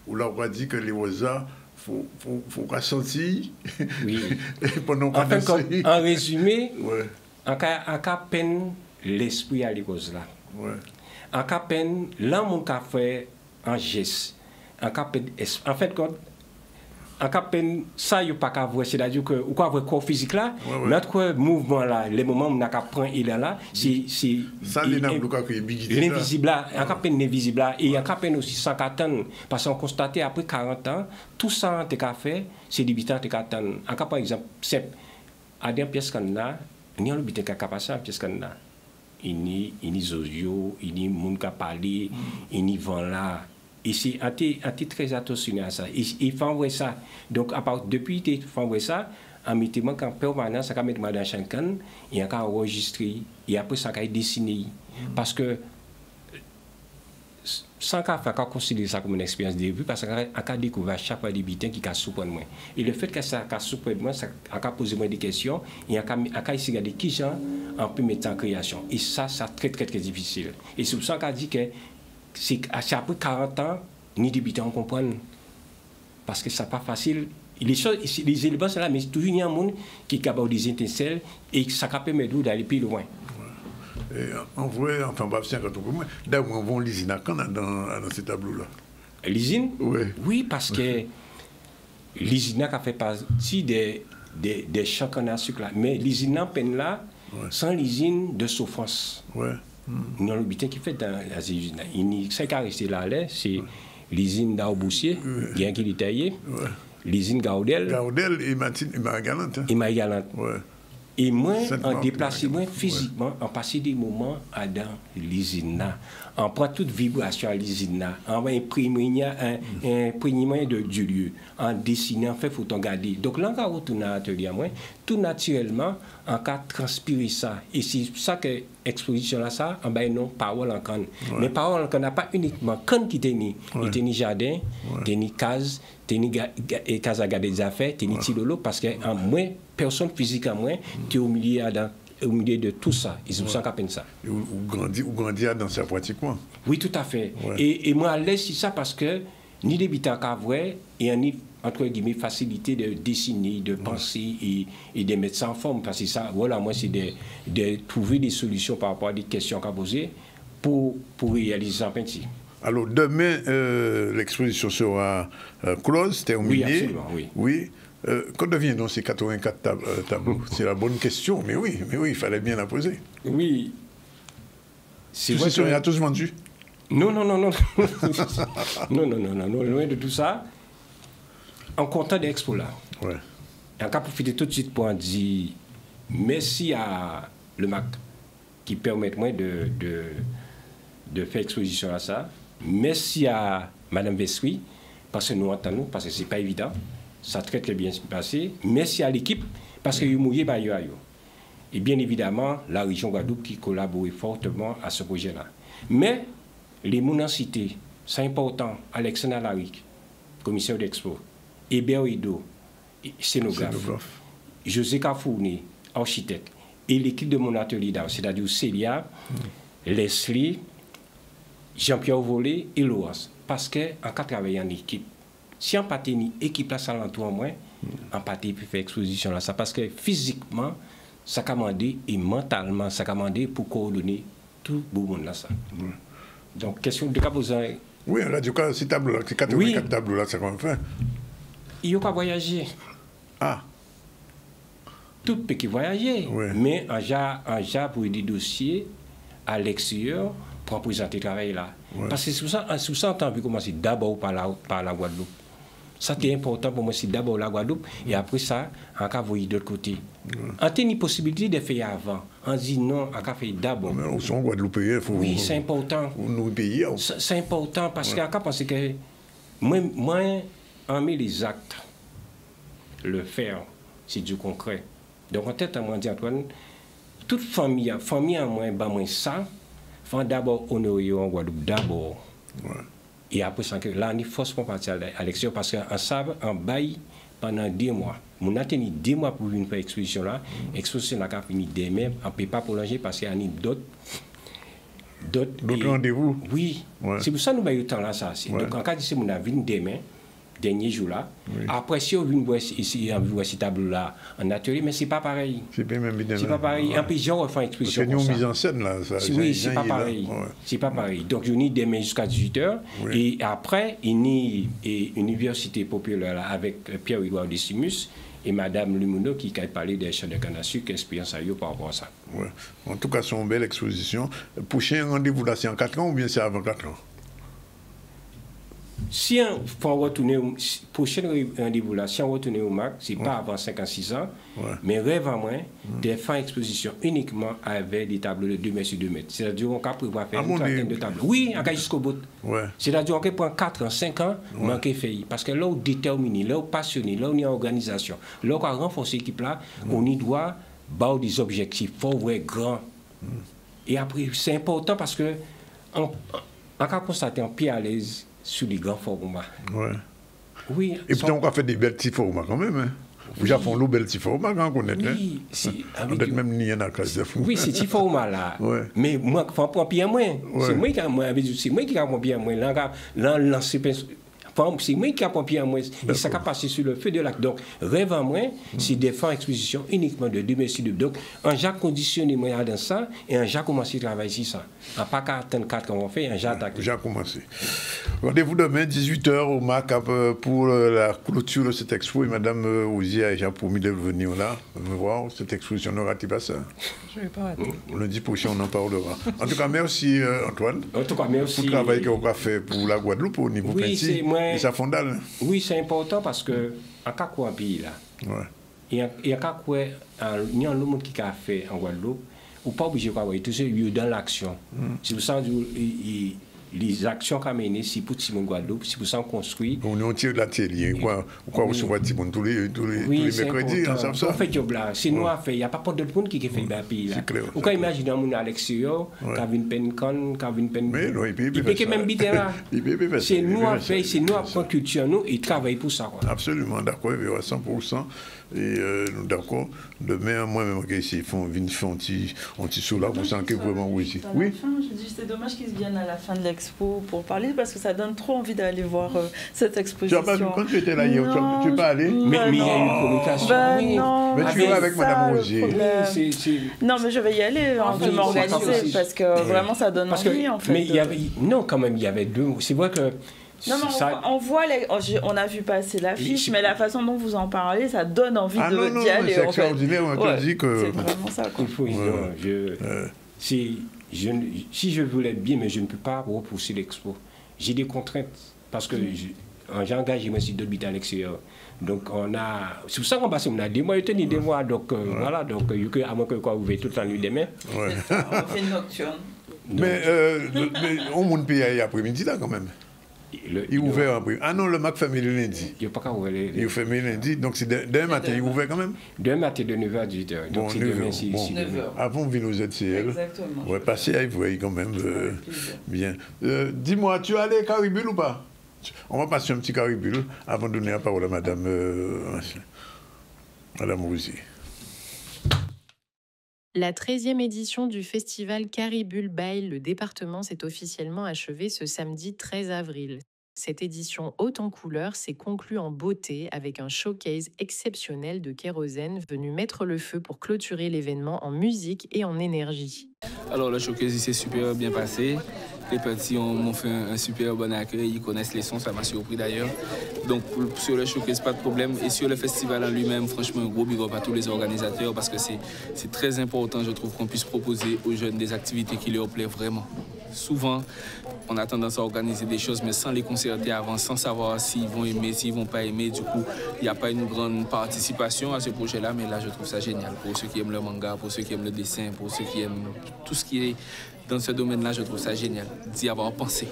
où là, on va dire que les roses là, faut qu'on sentir. Oui. Pendant en fait, en résumé, en cas peine l'esprit à l'école là. En cas peine l'amour qu'a fait en geste. En fait, en cas peine ça y pas qu'à voir, c'est-à-dire que ou quoi voir corps physique là, notre mouvement là, les moments où on a qu'à prendre il là, c'est ça l'invisible là, en cas peine l'invisible là et en cas peine aussi sans qu'attendre parce qu'on constate après 40 ans tout ça on t'a fait, c'est débutant t'a attendre. En cas par exemple, c'est à des pièces qu'on a, ni on le bitin qu'a passé en pièce qu'on a. Il ni zozio, il ni monde qui parler, il ni vent là. Et c'est très attentionné à ça. Il faut envoyer ça. Donc, depuis qu'il faut envoyer ça, en mettant en permanence, ça va mettre dans chacun, il va enregistrer, et après ça va dessiner. Parce que, sans qu'on fasse considérer ça comme une expérience de vue, parce qu'on a découvert chaque fois des bitins qui a surpris moi. Et le fait que ça a surpris moi, ça a posé moi des questions, et on a essayé de regarder qui gens on peut mettre en création. Et ça, c'est très, très, très difficile. Et c'est pour ça qu'on a dit que c'est après 40 ans, ni débutants comprennent. Parce que ce n'est pas facile. Les éléments sont là, mais toujours il y a un monde qui est capable des étincelles et ça permet d'aller plus loin. En vrai, enfin, d'ailleurs, on voit l'usine dans ces tableaux-là. L'usine? Oui, parce que l'usine a fait partie des champs qu'on a sur là. Mais l'usine en peine là, sans l'usine de souffrance. Non, le butin qui fait dans la usine, c'est qu'à rester là, c'est l'usine d'Auboussier, qui est détaillée, l'usine Gaudel. Gaudel et Marie-Galante. Et moi, en déplacement physiquement, en passer des moments dans l'usine, on prend toute vibration à l'usine, on va imprimer un du lieu, en dessinant, en fait, il faut regarder. Donc là, on retourne à l'atelier, tout naturellement, on va transpirer ça. Et c'est ça que l'exposition là, ça, on va non parole en canne. Mais parole en canne n'a pas uniquement canne qui tenait. Il tenait jardin, tenait case, tenait case à garder des affaires, tenait tilolo, parce qu'en moins, personne physique en moins, tu es au milieu de tout ça. Ils sont sans peine ça. Ou grandir dans ça pratiquement. Oui, tout à fait. Et moi, à l'aise, c'est ça parce que ni les habitants qu'à vrai, et ni entre guillemets, facilité de dessiner, de penser et de mettre ça en forme. Parce que ça, voilà, moi, c'est de trouver des solutions par rapport à des questions qu'à poser pour réaliser ça en peinture. Alors, demain, l'exposition sera close, terminée. Oui, absolument, oui. Quand devient donc ces 84 tableaux? C'est la bonne question, mais oui, il fallait bien la poser. Oui. C'est vrai que... tous vendus? Non. non, loin de tout ça. En comptant d'expo là. En cas profiter tout de suite pour en dire merci à le MAC qui permet moi de faire exposition à ça. Merci à Mme Vestry, parce que nous entendons, parce que ce n'est pas évident. Ça a très très bien passé. Merci à l'équipe, parce que vous mouillez par yo. Et bien évidemment, la région Guadeloupe qui collabore fortement à ce projet-là. Mais les gens cités, c'est important. Alexandre Alaric, commissaire d'expo, Hébert Ido, scénographe, José Kafourni, architecte, et l'équipe de mon atelier d'art, c'est-à-dire Célia, Leslie, Jean-Pierre Volé et Loas. Parce qu'en cas de travailler en équipe, si on n'a pas une équipe là, ça l'entoure moins, on n'a pas pu faire exposition là. Ça parce que physiquement, ça commandé et mentalement, ça commandé pour coordonner tout le monde là. Ça. Donc, question de cas besoin. Oui, là, du cas, ces tableaux là, ces 84 tableaux là, c'est comment faire? Il n'y a pas voyager. Ah. Tout peut qui voyager. Oui. Mais en ja pour des dossiers à l'extérieur pour présenter le travail là. Ouais. Parce que sous ça, on a vu commencer d'abord par la Guadeloupe. Ça, c'est important pour moi, c'est d'abord la Guadeloupe, et après ça, on va voir de l'autre côté. On a une possibilité de faire avant. On dit non, on va faire d'abord. Mais on sont Guadeloupéens, il faut. Oui, c'est important. Nous payer. C'est important parce qu'on pense que moi, on met les actes, le faire, c'est du concret. Donc, en tête, on dit Antoine, toute famille à moi, ça, faut d'abord honorer en Guadeloupe, d'abord. Ouais. Et après, là, on est forcément parti à l'extérieur parce qu'en savent, en bail pendant 2 mois. On a tenu 2 mois pour une exposition là. L'exposition n'a pas fini demain. On ne peut pas prolonger parce qu'il y a d'autres rendez-vous. Oui. Ouais. C'est pour ça que nous avons eu le temps là. Ça. Ouais. Donc, en cas de ce qu'on a vu demain, dernier jour là. Oui. Après, si on vient ici, on voit ces tableaux-là en atelier, mais ce n'est pas pareil. C'est pas pareil. En plus, on fait une exposition. C'est une mise en scène là. Ça, oui, c'est pas pareil. Ouais. C'est pas pareil. Donc, je n'y demain jusqu'à 18h. Oui. Et après, il y a une université populaire là, avec Pierre-Édouard Decimus et Mme Lumono qui a parlé des champs de canne à sucre, expérience à eux par rapport à ça. Ouais. En tout cas, c'est une belle exposition. Prochain rendez-vous là, c'est en 4 ans ou bien c'est avant 4 ans? Si on faut retourner au prochain rendez-vous là, si on retourne au MAC, c'est pas avant 56 ans, mais rêve à moins de faire exposition uniquement avec des tableaux de 2 mètres sur 2 mètres. C'est-à-dire qu'on peut prévoir faire une trentaine de tableaux. Oui, on peut jusqu'au bout. C'est-à-dire qu'on peut prendre 4 ans, 5 ans, mais on peut faire. Parce que là, on est déterminé, là, on est passionné, là, on est en organisation, là, on a renforcé l'équipe là, on y doit avoir des objectifs forts, grands. Et après, c'est important parce que on a constaté en pied à l'aise sur les grands formats. Ouais. Oui. Et puis on a fait des belles petits formats quand même. Hein. Vous avez fait des belles petits formats quand on connaît. Oui. On est même ni en a classe de fou. Oui, c'est petits formats là. Ouais. Mais moi, il faut prendre bien moins. Ouais. C'est moi qui a pris bien moins. Là, c'est moi qui a pris bien moins. Et ça a passé sur le feu de l'acte. Donc, rêve en moins, c'est de faire exposition uniquement de 2 mètres sur 2. Donc, un j'ai conditionné moi dans ça et un j'ai commencé à travailler sur ça. À pas 44 qu'on fait, un j'ai attaqué. J'ai commencé. Rendez-vous demain, 18h au MAC pour la clôture de cette expo. Et Mme Ouzier a déjà promis de venir là, me voir. Cette exposition ne rate pas ça. Je ne vais pas rater. Lundi prochain, on en parlera. En tout cas, merci Antoine. En tout cas, merci. Pour le travail qu'on a fait pour la Guadeloupe au niveau petit. Et ça fondale. Oui, c'est important parce que, en cas de pays là, il y a cas il y a un monde qui a fait en Guadeloupe, ou pas obligé de voir tout ça, il y a dans l'action. C'est pour ça que les actions qu'on a menées, c'est pour Timon Guadeloupe, c'est pour ça qu'on construit. On est au tir de l'atelier, quoi recevoir Timon tous les mercredis, on fait job là, c'est nous à faire, il n'y a pas de monde qui fait dans le pays là. Ou quand imagine un monde à l'extérieur, qui a une peine con, qui a une peine. Mais non, il peut même biter là. C'est nous à faire, c'est nous à prendre culture, nous, et travailler pour ça. Absolument, d'accord, 100%. Et nous d'accord, demain, moi-même, ici, on vient un petit saut là pour sentir vraiment où ici. Oui. Je dis, c'est dommage qu'ils viennent à la fin de l'expo pour parler parce que ça donne trop envie d'aller voir cette exposition. Tu as pas vu quand tu étais là hier, tu n'es pas allé? Mais il y a une communication. Non, mais tu es avec Mme Rosier. Non, mais je vais y aller, je vais m'organiser parce que vraiment ça donne envie en fait. Mais il y avait, non, quand même, il y avait 2. C'est vrai que. Non, mais on voit, on a vu passer l'affiche, mais la façon dont vous en parlez, ça donne envie d'y aller. C'est extraordinaire, on te dit que... C'est vraiment ça. Il faut, si je voulais bien, mais je ne peux pas repousser l'expo. J'ai des contraintes, parce que j'ai engagé moi sur d'autres bits à l'extérieur. Donc, c'est pour ça qu'on passe, on a des mois, il tenait des mois, donc voilà, donc, à moins que quoi, vous toute la nuit demain. Ouais. On fait une nocturne. Mais on monte payer après-midi là quand même. Il est ouvert après. Ah non, le Mac fermé le lundi. Il n'est pas qu'à ouvrir. Il est fermé le lundi, donc c'est demain matin, il est ouvert quand même. Demain matin de 9h à 18h. Donc c'est demain, si 9h. Avant, on vient aux ZCL. Exactement. On va passer à Ivry quand même. Bien. Dis-moi, tu as les Caribule ou pas? On va passer un petit Caribule avant de donner la parole à Madame Rousier. La 13e édition du festival Caribule Bail le département s'est officiellement achevée ce samedi 13 avril. Cette édition haute en couleurs s'est conclue en beauté avec un showcase exceptionnel de Kérosène venu mettre le feu pour clôturer l'événement en musique et en énergie. Alors le showcase s'est super bien passé. Les petits m'ont fait un super bon accueil, ils connaissent les sons, ça m'a surpris d'ailleurs. Donc sur le showcase, pas de problème. Et sur le festival en lui-même, franchement, un gros big up à tous les organisateurs parce que c'est très important, je trouve, qu'on puisse proposer aux jeunes des activités qui leur plaisent vraiment. Souvent, on a tendance à organiser des choses, mais sans les concerter avant, sans savoir s'ils vont aimer, s'ils vont pas aimer. Du coup, il n'y a pas une grande participation à ce projet-là, mais là, je trouve ça génial. Pour ceux qui aiment le manga, pour ceux qui aiment le dessin, pour ceux qui aiment tout ce qui est dans ce domaine-là, je trouve ça génial d'y avoir pensé.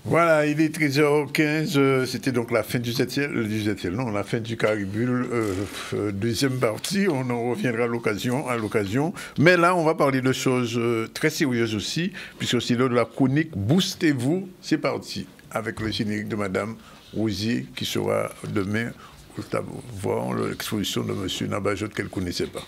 Voilà, il est 13h15, c'était donc la fin du 7e, non, la fin du Caribule, deuxième partie, on en reviendra à l'occasion. Mais là, on va parler de choses très sérieuses aussi, puisque c'est l'heure de la chronique Boostez-vous, c'est parti, avec le générique de Madame Rousier, qui sera demain au voir l'exposition de M. Nabajot qu'elle ne connaissait pas.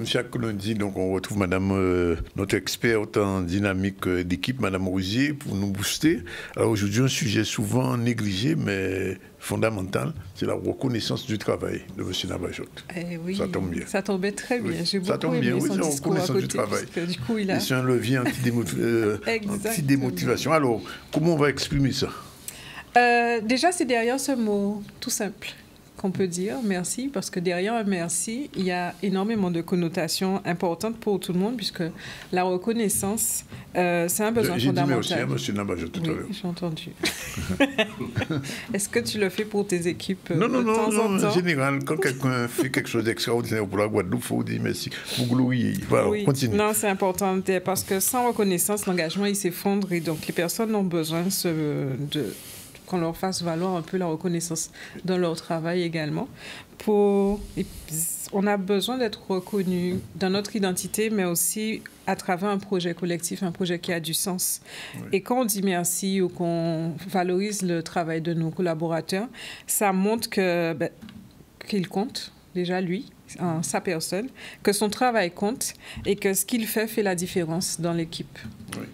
Chaque lundi, donc, on retrouve Madame, notre experte en dynamique d'équipe, Madame Rousier, pour nous booster. Alors aujourd'hui, un sujet souvent négligé, mais fondamental, c'est la reconnaissance du travail de M. Nabajot. Oui, ça tombe bien. Ça tombait très bien. Oui. J'ai beaucoup aimé son discours à côté, du travail. Du coup, c'est un levier anti-démotivation. Alors, comment on va exprimer ça? Déjà, c'est derrière ce mot tout simple qu'on peut dire merci, parce que derrière un merci, il y a énormément de connotations importantes pour tout le monde, puisque la reconnaissance, c'est un besoin fondamental. J'ai dit merci à M. Nabajot tout à l'heure. J'ai entendu. Est-ce que tu le fais pour tes équipes non, de temps en temps? En général, quand quelqu'un fait quelque chose d'extraordinaire pour la Guadeloupe, il faut dire merci, pour glorifier. Voilà, oui. Continue. Non, c'est important, parce que sans reconnaissance, l'engagement, il s'effondre, et donc les personnes ont besoin qu'on leur fasse valoir un peu la reconnaissance dans leur travail également. On a besoin d'être reconnu dans notre identité, mais aussi à travers un projet collectif, un projet qui a du sens. Oui. Et quand on dit merci ou qu'on valorise le travail de nos collaborateurs, ça montre qu'il compte, déjà lui, en sa personne, que son travail compte et que ce qu'il fait la différence dans l'équipe. Oui.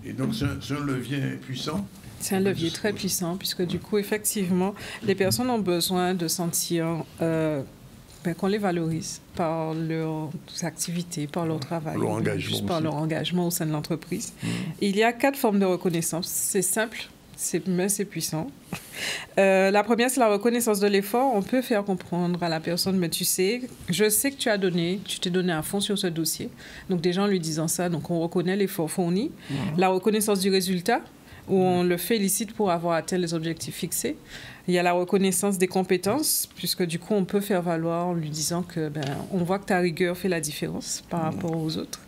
Et donc c'est un levier puissant. C'est un levier très puissant, puisque du coup, effectivement, les personnes ont besoin de sentir qu'on les valorise par leurs activités, par leur travail, par leur engagement au sein de l'entreprise. Il y a 4 formes de reconnaissance. C'est simple, mais c'est puissant. La première, c'est la reconnaissance de l'effort. On peut faire comprendre à la personne, mais je sais que tu t'es donné à fond sur ce dossier. Donc déjà, en lui disant ça, donc on reconnaît l'effort fourni. La reconnaissance du résultat, où on le félicite pour avoir atteint les objectifs fixés. Il y a la reconnaissance des compétences, puisque du coup, on peut faire valoir en lui disant que on voit que ta rigueur fait la différence par rapport aux autres.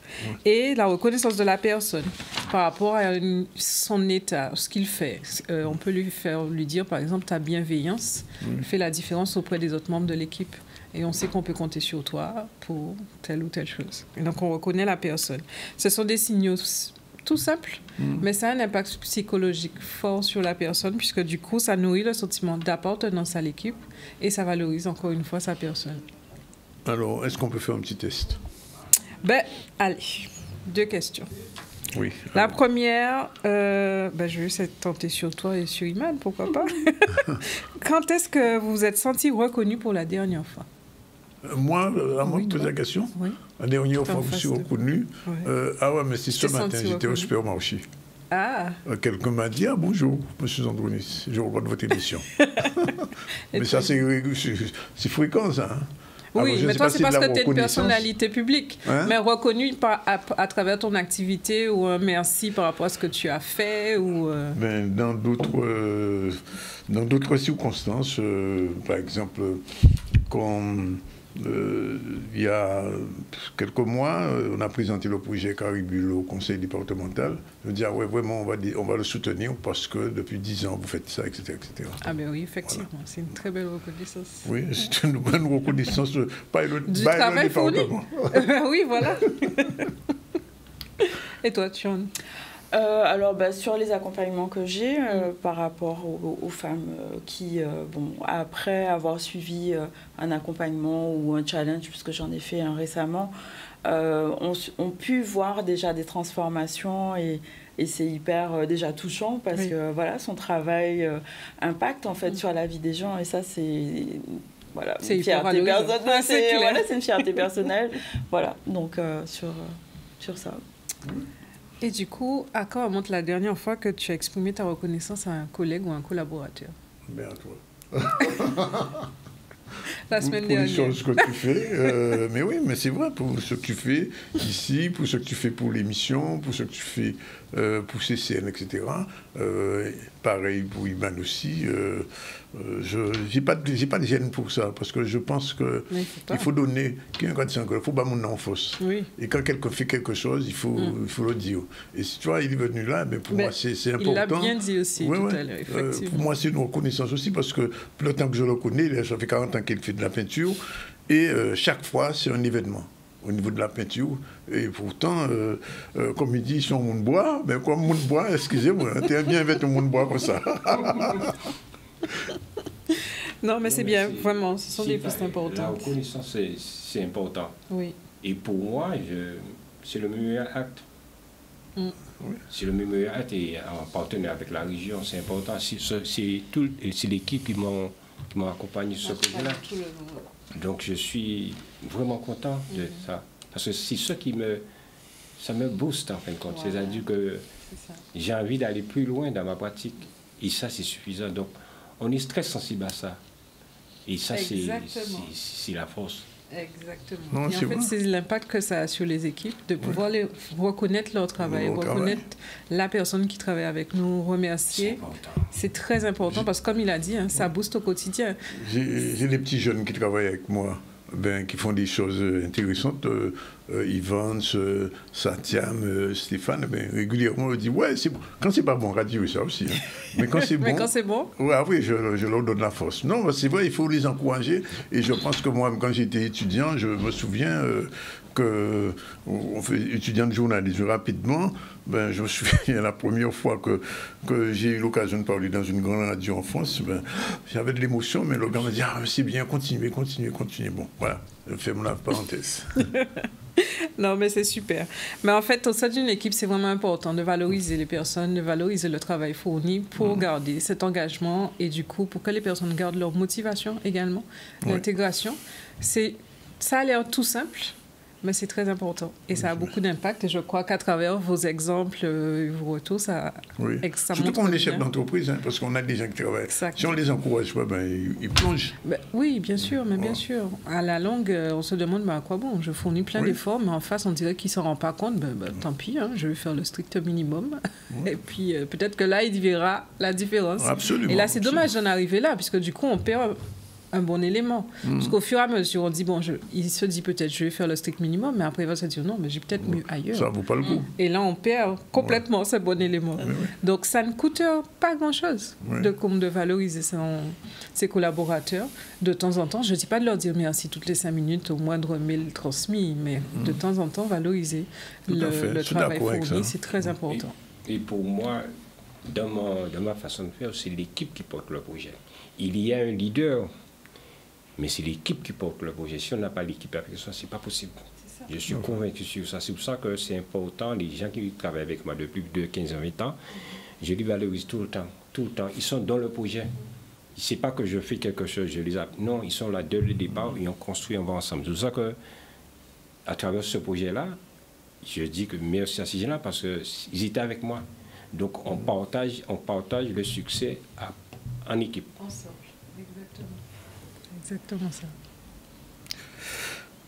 Et la reconnaissance de la personne par rapport à son état, ce qu'il fait. On peut lui dire, par exemple, ta bienveillance fait la différence auprès des autres membres de l'équipe. Et on sait qu'on peut compter sur toi pour telle ou telle chose. Et donc, on reconnaît la personne. Ce sont des signaux tout simple, mais ça a un impact psychologique fort sur la personne, puisque du coup, ça nourrit le sentiment d'appartenance à l'équipe et ça valorise encore une fois sa personne. Alors, est-ce qu'on peut faire un petit test? Allez, 2 questions. Oui. La première, je vais tenter sur toi et sur Iman, pourquoi pas. Quand est-ce que vous vous êtes senti reconnu pour la dernière fois? Moi, à moi, poser la question. Oui. La dernière fois que je suis reconnu, ah ouais, mais c'est ce matin, j'étais au supermarché. Ah. Quelqu'un m'a dit, ah bonjour, monsieur Andronis, je regarde votre émission. Mais ça, c'est fréquent, ça. Hein? Oui, alors, mais toi, c'est parce que tu es une personnalité publique, mais reconnue à travers ton activité ou un merci par rapport à ce que tu as fait ou... Ben, dans d'autres circonstances, par exemple, comme il y a quelques mois, on a présenté le projet Caribule au conseil départemental. Je me dis, ah ouais, vraiment, on va le soutenir parce que depuis 10 ans, vous faites ça, etc. etc. Ah ben oui, effectivement, voilà. C'est une très belle reconnaissance. Oui, c'est une bonne reconnaissance du travail fourni. Oui, voilà. Et toi, Thion? Alors, sur les accompagnements que j'ai par rapport aux femmes qui, après avoir suivi un accompagnement ou un challenge, puisque j'en ai fait un récemment, ont pu voir déjà des transformations et c'est hyper déjà touchant parce que voilà, son travail impacte en fait sur la vie des gens et ça c'est... Voilà, c'est une fierté personnelle. C'est une fierté personnelle. Voilà, donc sur ça. Et du coup, à quand remonte la dernière fois que tu as exprimé ta reconnaissance à un collègue ou un collaborateur? Ben à toi. La semaine dernière. Pour les choses que tu fais. Mais oui, mais c'est vrai, pour ce que tu fais ici, pour ce que tu fais pour l'émission, pour ce que tu fais pour CCN, etc. Pareil pour Iman aussi. Je n'ai pas de gêne pour ça, parce que je pense qu'il faut donner, il faut pas mon enfance. Oui. Et quand quelqu'un fait quelque chose, il faut le dire. Et si tu vois, il est venu là, mais pour moi, c'est important. Il l'a bien dit aussi tout à l'heure, effectivement. Pour moi, c'est une reconnaissance aussi, parce que plus le temps que je le connais, ça fait 40 ans qu'il fait de la peinture, et chaque fois, c'est un événement au niveau de la peinture. Et pourtant, comme il dit, ils sont au monde bois, mais comme monde bois, excusez-moi, t'es bien avec le monde bois comme ça. Non, mais c'est bien, vraiment, ce sont des pistes importantes. La reconnaissance, c'est important. Oui. Et pour moi, c'est le meilleur acte. C'est le meilleur acte et en partenariat avec la région, c'est important. C'est l'équipe qui m'a accompagné sur ce projet-là. Donc je suis vraiment content de ça. Parce que c'est ça ça me booste en fin de compte. C'est-à-dire que j'ai envie d'aller plus loin dans ma pratique. Et ça, c'est suffisant. Donc, on est très sensible à ça. Et ça, c'est la force. Exactement. Non, et en fait, c'est l'impact que ça a sur les équipes, de pouvoir reconnaître leur travail, reconnaître la personne qui travaille avec nous, remercier. C'est très important parce que, comme il a dit, ça booste au quotidien. J'ai des petits jeunes qui travaillent avec moi, qui font des choses intéressantes. Yvan, Satiam, Stéphane, régulièrement, on me dit, ouais, c'est bon. Quand c'est pas bon, radio, ça aussi. Hein. Mais quand c'est bon... Mais quand c'est bon? Ouais, oui, je leur donne la force. Non, c'est vrai, il faut les encourager. Et je pense que moi, quand j'étais étudiant, je me souviens que on fait étudiant de journalisme rapidement. Je me souviens la première fois que j'ai eu l'occasion de parler dans une grande radio en France, j'avais de l'émotion, mais le gars m'a dit, ah, c'est bien, continuez. Bon, voilà, je ferme la parenthèse. Non, mais c'est super. Mais en fait, au sein d'une équipe, c'est vraiment important de valoriser les personnes, de valoriser le travail fourni pour garder cet engagement et du coup, pour que les personnes gardent leur motivation également, l'intégration. Ça a l'air tout simple, mais c'est très important. Et ça a beaucoup d'impact. Et je crois qu'à travers vos exemples, vos retours, ça surtout quand on est chef d'entreprise, hein, parce qu'on a des gens qui travaillent. Exactement. Si on les encourage pas, ils plongent. Oui, bien sûr, mais bien sûr. À la longue, on se demande à quoi bon. Je fournis plein d'efforts, mais en face, on dirait qu'il ne s'en rend pas compte. Tant pis, hein, je vais faire le strict minimum. Et puis, peut-être que là, il verra la différence. Absolument. Et là, c'est dommage d'en arriver là, puisque du coup, on perd un bon élément. Parce qu'au fur et à mesure, on dit, il se dit peut-être, je vais faire le strict minimum, mais après, il va se dire, non, mais j'ai peut-être mieux ailleurs. Ça ne vaut pas le coup. Et là, on perd complètement ce bon élément. Donc, ça ne coûte pas grand-chose de valoriser ses collaborateurs. De temps en temps, je ne dis pas de leur dire merci toutes les 5 minutes au moindre mail transmis, mais de temps en temps, valoriser le travail fourni, c'est très important. Et pour moi, dans ma façon de faire, c'est l'équipe qui porte le projet. Il y a un leader, mais c'est l'équipe qui porte le projet. Si on n'a pas l'équipe avec ça, ce n'est pas possible. Je suis convaincu sur ça. C'est pour ça que c'est important. Les gens qui travaillent avec moi depuis 15 ans, 20 ans, je les valorise tout le temps. Ils sont dans le projet. c'est pas que je fais quelque chose, je les appuie. Non, ils sont là dès le départ, ils ont construit, on va ensemble. C'est pour ça que, à travers ce projet-là, je dis que merci à ces gens-là parce qu'ils étaient avec moi. Donc, on partage le succès en équipe. Ensemble, exactement. Exactement ça.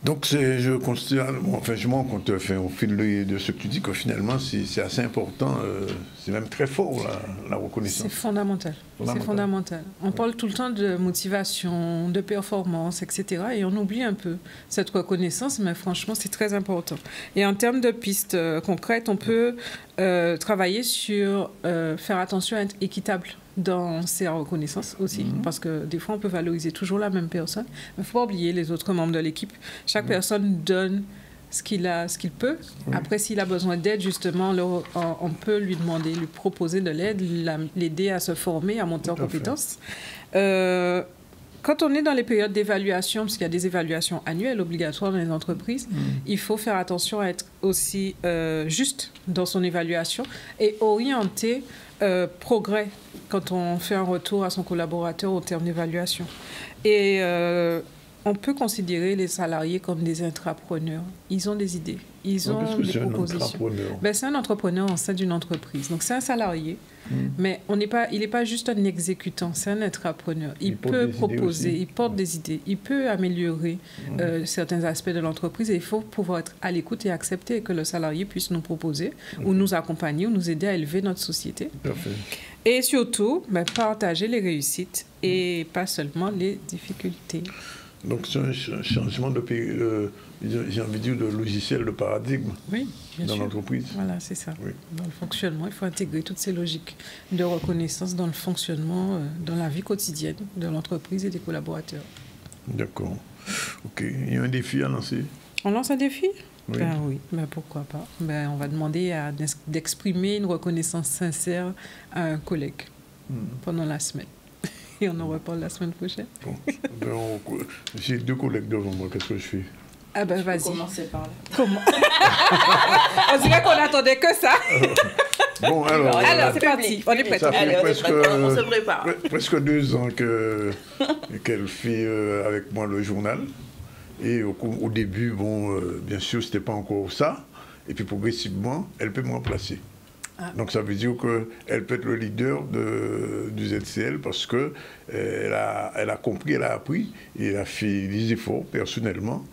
Donc, je considère, enfin, je me rends compte, au fil de ce que tu dis, que finalement, c'est assez important, c'est même très fort, la reconnaissance. C'est fondamental. C'est fondamental. On parle tout le temps de motivation, de performance, etc. Et on oublie un peu cette reconnaissance, mais franchement, c'est très important. Et en termes de pistes concrètes, on peut travailler sur faire attention à être équitable dans ces reconnaissances aussi, parce que des fois, on peut valoriser toujours la même personne, mais il ne faut pas oublier les autres membres de l'équipe. Chaque personne donne ce qu'il peut. Après, s'il a besoin d'aide, justement, on peut lui demander, lui proposer de l'aide, l'aider à se former, à monter en compétences. Quand on est dans les périodes d'évaluation, parce qu'il y a des évaluations annuelles obligatoires dans les entreprises, il faut faire attention à être aussi juste dans son évaluation et orienter progrès quand on fait un retour à son collaborateur au terme d'évaluation. Et on peut considérer les salariés comme des intrapreneurs. Ils ont des idées, ils ont des propositions. C'est un entrepreneur en sein d'une entreprise. Donc c'est un salarié, mais il n'est pas juste un exécutant, c'est un intrapreneur. Il peut proposer, il porte des idées, il peut améliorer certains aspects de l'entreprise et il faut pouvoir être à l'écoute et accepter que le salarié puisse nous proposer ou nous accompagner ou nous aider à élever notre société. Et surtout, partager les réussites et pas seulement les difficultés. Donc c'est un changement j'ai envie de dire, de logiciel, de paradigme dans l'entreprise. Voilà, c'est ça. Oui. Dans le fonctionnement, il faut intégrer toutes ces logiques de reconnaissance dans le fonctionnement, dans la vie quotidienne de l'entreprise et des collaborateurs. D'accord. OK. Il y a un défi à lancer? On lance un défi? Oui. Oui, pourquoi pas. On va demander d'exprimer une reconnaissance sincère à un collègue pendant la semaine. Et on en reparle la semaine prochaine. Bon. J'ai 2 collègues devant moi, qu'est-ce que je fais? Vas-y. Commencez par là. Comment? On dirait qu'on n'attendait que ça. Bon, alors c'est parti. On est prêts. On se prépare. Presque 2 ans qu'elle fait avec moi le journal. Et au début, bien sûr, ce n'était pas encore ça. Et puis progressivement, elle peut me remplacer. Donc ça veut dire qu'elle peut être le leader du ZCL parce qu'elle a compris, elle a appris, et elle a fait des efforts personnellement.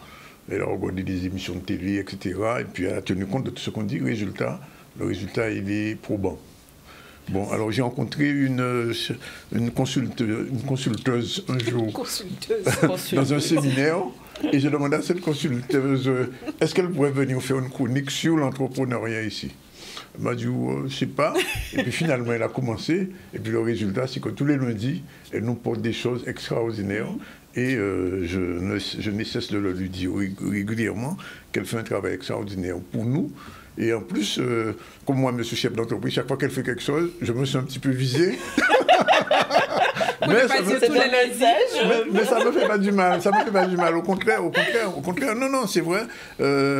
Elle a regardé des émissions de télé, etc. Et puis elle a tenu compte de tout ce qu'on dit. Le résultat, il est probant. Bon, alors j'ai rencontré une consulteuse un jour dans un séminaire. Et j'ai demandé à cette consulteuse, est-ce qu'elle pourrait venir faire une chronique sur l'entrepreneuriat ici? Elle m'a dit, je ne sais pas. Et puis finalement, elle a commencé. Et puis le résultat, c'est que tous les lundis, elle nous porte des choses extraordinaires. Et je ne cesse de le lui dire régulièrement qu'elle fait un travail extraordinaire pour nous. Et en plus, comme moi, monsieur chef d'entreprise, chaque fois qu'elle fait quelque chose, je me sens un petit peu visé. Mais ça ne me fait pas du mal. Ça me fait pas du mal. Au contraire. Non, c'est vrai.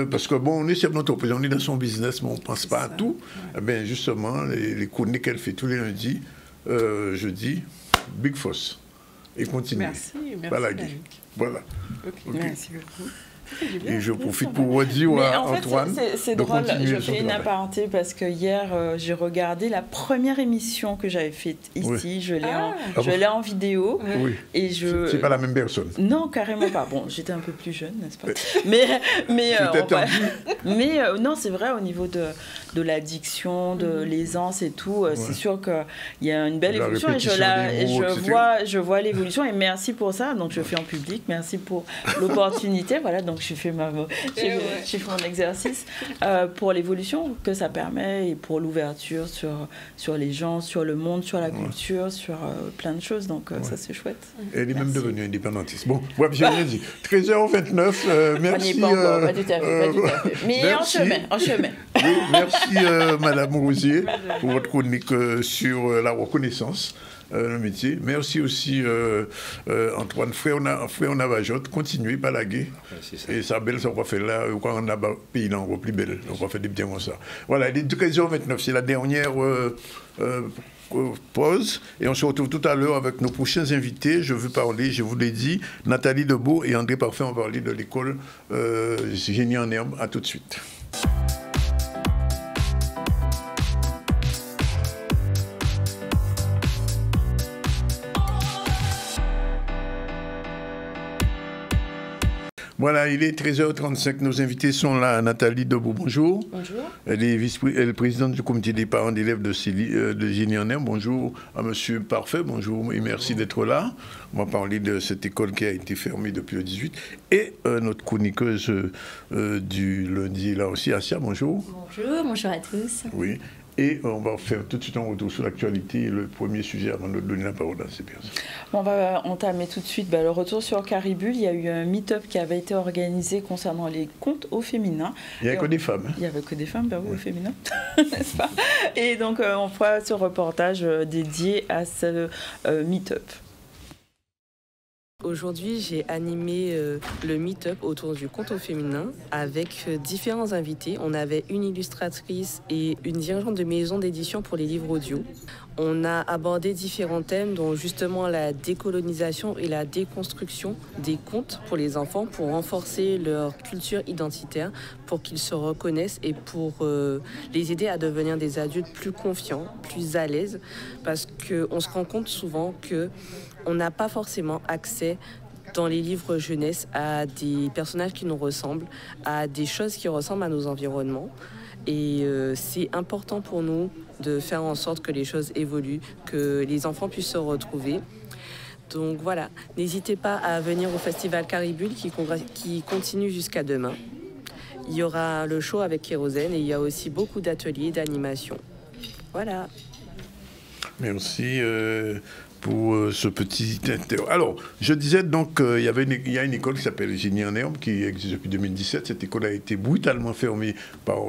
Parce que on est chef d'entreprise, on est dans son business, mais on ne pense pas à tout. Ben justement, les chroniques qu'elle fait tous les lundis, je dis Big Foss. Et continue. Merci. Voilà. Okay. Merci beaucoup. Et je profite pour dire à Antoine. C'est drôle, je fais une aparté parce que hier, j'ai regardé la première émission que j'avais faite ici. Je l'ai en vidéo. Oui. Et c'est pas la même personne. Non, carrément pas. Bon, j'étais un peu plus jeune, n'est-ce pas? Non, c'est vrai, au niveau de l'addiction, de l'aisance et tout, c'est sûr qu'il y a une belle évolution. Et je vois l'évolution. Et merci pour ça. Donc, je fais en public. Merci pour l'opportunité. Voilà, donc j'ai fait mon exercice pour l'évolution que ça permet et pour l'ouverture sur les gens, sur le monde, sur la culture, sur plein de choses. Donc ça, c'est chouette. Elle est même devenue indépendantiste. Bon, j'ai rien dit. 13h29, merci. Pas tout à fait. Mais merci. en chemin. Oui, merci Madame Rosier pour votre chronique sur la reconnaissance. Le métier. Merci aussi Antoine Frère Navajotte, continuez pas la guerre. Et sa belle, ça va faire là, quand on a un pays là encore plus belle, on va faire des biens comme ça. Voilà, il est 13h29, c'est la dernière pause et on se retrouve tout à l'heure avec nos prochains invités. Je veux parler, je vous l'ai dit, Nathalie Debeau et André Parfait ont parlé de l'école Génie en herbe. À tout de suite. Voilà, il est 13h35. Nos invités sont là. Nathalie Debeau, bonjour. Bonjour. Elle est présidente du comité des parents d'élèves de Génie en herbe. Bonjour à Monsieur Parfait. Bonjour et merci d'être là. On va parler de cette école qui a été fermée depuis le 18. Et notre chroniqueuse du lundi, là aussi, Asia, bonjour. Bonjour à tous. Oui. Et on va faire tout de suite un retour sur l'actualité, le premier sujet avant de donner la parole à ces personnes. On va entamer tout de suite le retour sur Caribule. Il y a eu un meet-up qui avait été organisé concernant les contes au féminin. Il n'y avait que des femmes. Il n'y avait que des femmes, oui, au féminin, n'est-ce pas? Et donc on fera ce reportage dédié à ce meet-up. Aujourd'hui, j'ai animé le meet-up autour du conte au féminin avec différents invités. On avait une illustratrice et une dirigeante de maison d'édition pour les livres audio. On a abordé différents thèmes, dont justement la décolonisation et la déconstruction des contes pour les enfants, pour renforcer leur culture identitaire, pour qu'ils se reconnaissent et pour les aider à devenir des adultes plus confiants, plus à l'aise, parce qu'on se rend compte souvent qu'on n'a pas forcément accès dans les livres jeunesse à des personnages qui nous ressemblent, à des choses qui ressemblent à nos environnements. Et c'est important pour nous de faire en sorte que les choses évoluent, que les enfants puissent se retrouver. Donc voilà, n'hésitez pas à venir au Festival Caribule qui continue jusqu'à demain. Il y aura le show avec Kérosène et il y a aussi beaucoup d'ateliers, d'animation. Voilà. Merci pour ce petit interview. Alors, je disais donc qu'il y a une école qui s'appelle Génie en herbe qui existe depuis 2017. Cette école a été brutalement fermée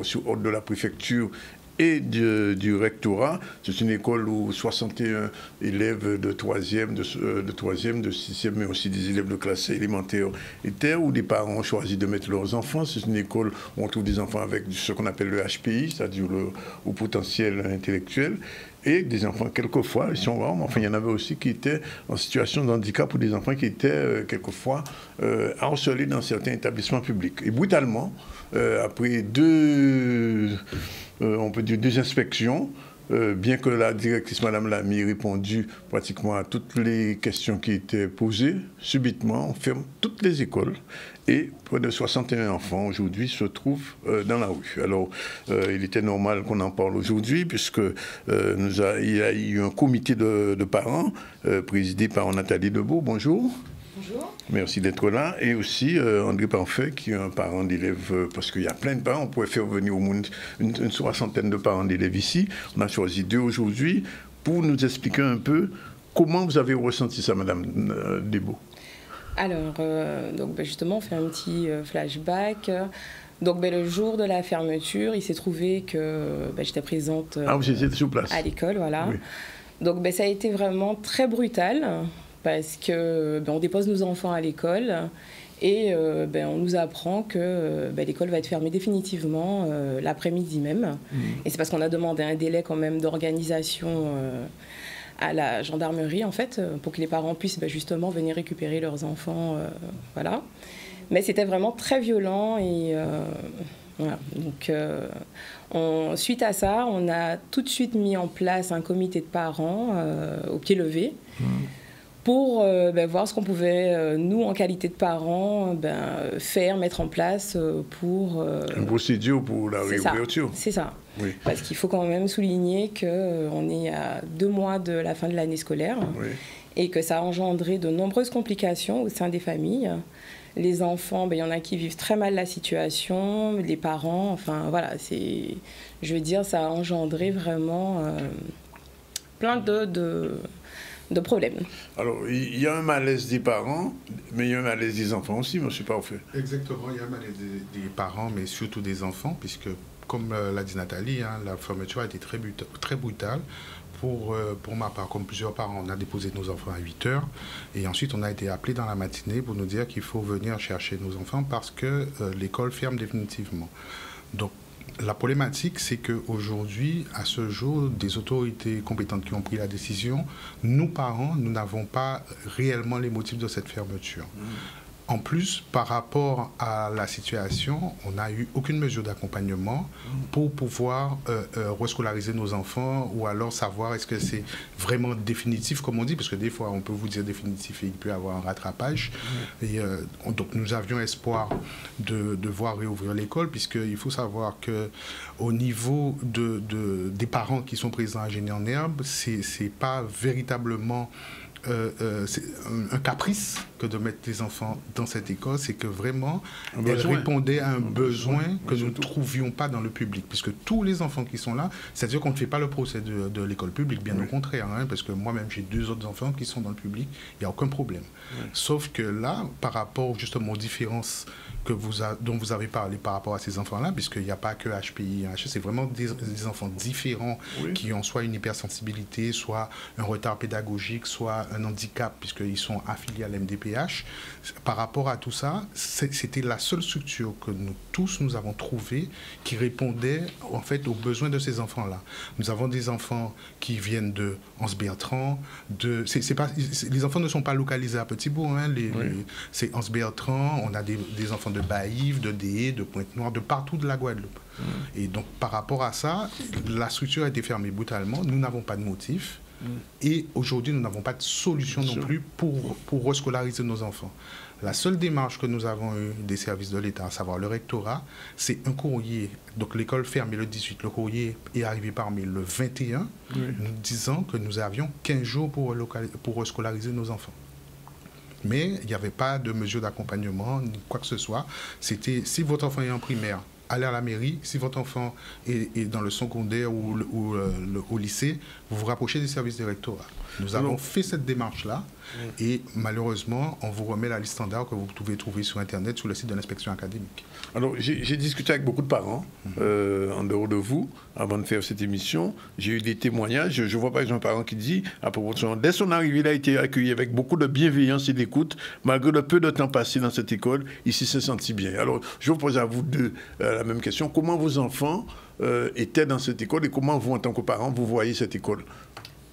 sur ordre de la préfecture et du rectorat. C'est une école où 61 élèves de 3e, de 6e, mais aussi des élèves de classe élémentaire étaient, où des parents ont choisi de mettre leurs enfants. C'est une école où on trouve des enfants avec ce qu'on appelle le HPI, c'est-à-dire le haut potentiel intellectuel, et des enfants, quelquefois, ils sont rares, mais enfin, il y en avait aussi qui étaient en situation de handicap ou des enfants qui étaient, quelquefois, harcelés dans certains établissements publics. Et brutalement, après deux inspections, bien que la directrice, Madame Lamy, ait répondu pratiquement à toutes les questions qui étaient posées, subitement, on ferme toutes les écoles et près de 61 enfants aujourd'hui se trouvent dans la rue. Alors, il était normal qu'on en parle aujourd'hui puisque il y a eu un comité de parents présidé par Nathalie Debeau. Bonjour. Bonjour. Merci d'être là. Et aussi André Parfait, qui est un parent d'élèves, parce qu'il y a plein de parents, on pourrait faire venir au monde une soixantaine de parents d'élèves ici. On a choisi 2 aujourd'hui pour nous expliquer un peu comment vous avez ressenti ça, Madame Debeau. Alors, justement, on fait un petit flashback. Donc, le jour de la fermeture, il s'est trouvé que j'étais présente vous étiez sur place. À l'école, voilà. Oui. Donc, ça a été vraiment très brutal parce que on dépose nos enfants à l'école et on nous apprend que l'école va être fermée définitivement l'après-midi même. Et c'est parce qu'on a demandé un délai quand même d'organisation à la gendarmerie, en fait, pour que les parents puissent justement venir récupérer leurs enfants. Voilà. Mais c'était vraiment très violent et voilà. Donc, suite à ça, on a tout de suite mis en place un comité de parents au pied levé pour voir ce qu'on pouvait, nous, en qualité de parents, faire, mettre en place pour... une procédure pour la réouverture. C'est ça. Oui. Parce qu'il faut quand même souligner qu'on est à 2 mois de la fin de l'année scolaire et que ça a engendré de nombreuses complications au sein des familles. Les enfants, il y en a qui vivent très mal la situation, les parents, enfin voilà, je veux dire, ça a engendré vraiment plein de problèmes. Alors, il y a un malaise des parents, mais il y a un malaise des enfants aussi, monsieur Parfait. Exactement, il y a un malaise des parents, mais surtout des enfants, puisque, comme l'a dit Nathalie, la fermeture a été très brutale. Pour ma part, comme plusieurs parents, on a déposé nos enfants à 8h et ensuite on a été appelés dans la matinée pour nous dire qu'il faut venir chercher nos enfants parce que l'école ferme définitivement. Donc La problématique, c'est qu'aujourd'hui, à ce jour, des autorités compétentes qui ont pris la décision, nous, parents, nous n'avons pas réellement les motifs de cette fermeture. En plus, par rapport à la situation, on n'a eu aucune mesure d'accompagnement pour pouvoir rescolariser nos enfants ou alors savoir est-ce que c'est vraiment définitif, comme on dit, parce que des fois, on peut vous dire définitif et il peut y avoir un rattrapage. Et, donc, nous avions espoir de voir réouvrir l'école, puisqu'il faut savoir qu'au niveau des parents qui sont présents à Génie-en-Herbe, c'est pas véritablement... c'est un caprice que de mettre les enfants dans cette école, c'est que vraiment, elle répondait à un besoin que nous ne trouvions pas dans le public, puisque tous les enfants qui sont là, c'est-à-dire qu'on ne fait pas le procès de l'école publique, bien au contraire, hein, parce que moi-même j'ai 2 autres enfants qui sont dans le public, il n'y a aucun problème. Sauf que là, par rapport justement aux différences dont vous avez parlé par rapport à ces enfants-là, puisqu'il n'y a pas que HPI, c'est vraiment des enfants différents qui ont soit une hypersensibilité, soit un retard pédagogique, soit un handicap, puisqu'ils sont affiliés à l'MDPH. Par rapport à tout ça, c'était la seule structure que nous avons trouvée qui répondait en fait aux besoins de ces enfants-là. Nous avons des enfants qui viennent de Anse-Bertrand, les enfants ne sont pas localisés à Petit-Bourg, hein, c'est Anse-Bertrand, on a des enfants de Baïve, de Déé, de Pointe-Noire, de partout de la Guadeloupe. Et donc, par rapport à ça, la structure a été fermée brutalement. Nous n'avons pas de motif. Et aujourd'hui, nous n'avons pas de solution non plus pour rescolariser nos enfants. La seule démarche que nous avons eue des services de l'État, à savoir le rectorat, c'est un courrier. Donc, l'école fermée le 18. Le courrier est arrivé par mail le 21, nous disant que nous avions 15 jours pour rescolariser nos enfants. Mais il n'y avait pas de mesure d'accompagnement, ni quoi que ce soit. C'était, si votre enfant est en primaire, allez à la mairie. Si votre enfant est dans le secondaire ou au lycée, vous vous rapprochez des services du rectorat. Nous avons fait cette démarche-là et malheureusement, on vous remet la liste standard que vous pouvez trouver sur Internet, sur le site de l'inspection académique. Alors, j'ai discuté avec beaucoup de parents, en dehors de vous, avant de faire cette émission. J'ai eu des témoignages. Je vois par exemple un parent qui dit, à propos de son... Dès son arrivée, il a été accueilli avec beaucoup de bienveillance et d'écoute. Malgré le peu de temps passé dans cette école, il s'est senti bien. Alors, je vous pose à vous deux la même question. Comment vos enfants étaient dans cette école et comment vous, en tant que parents, vous voyez cette école?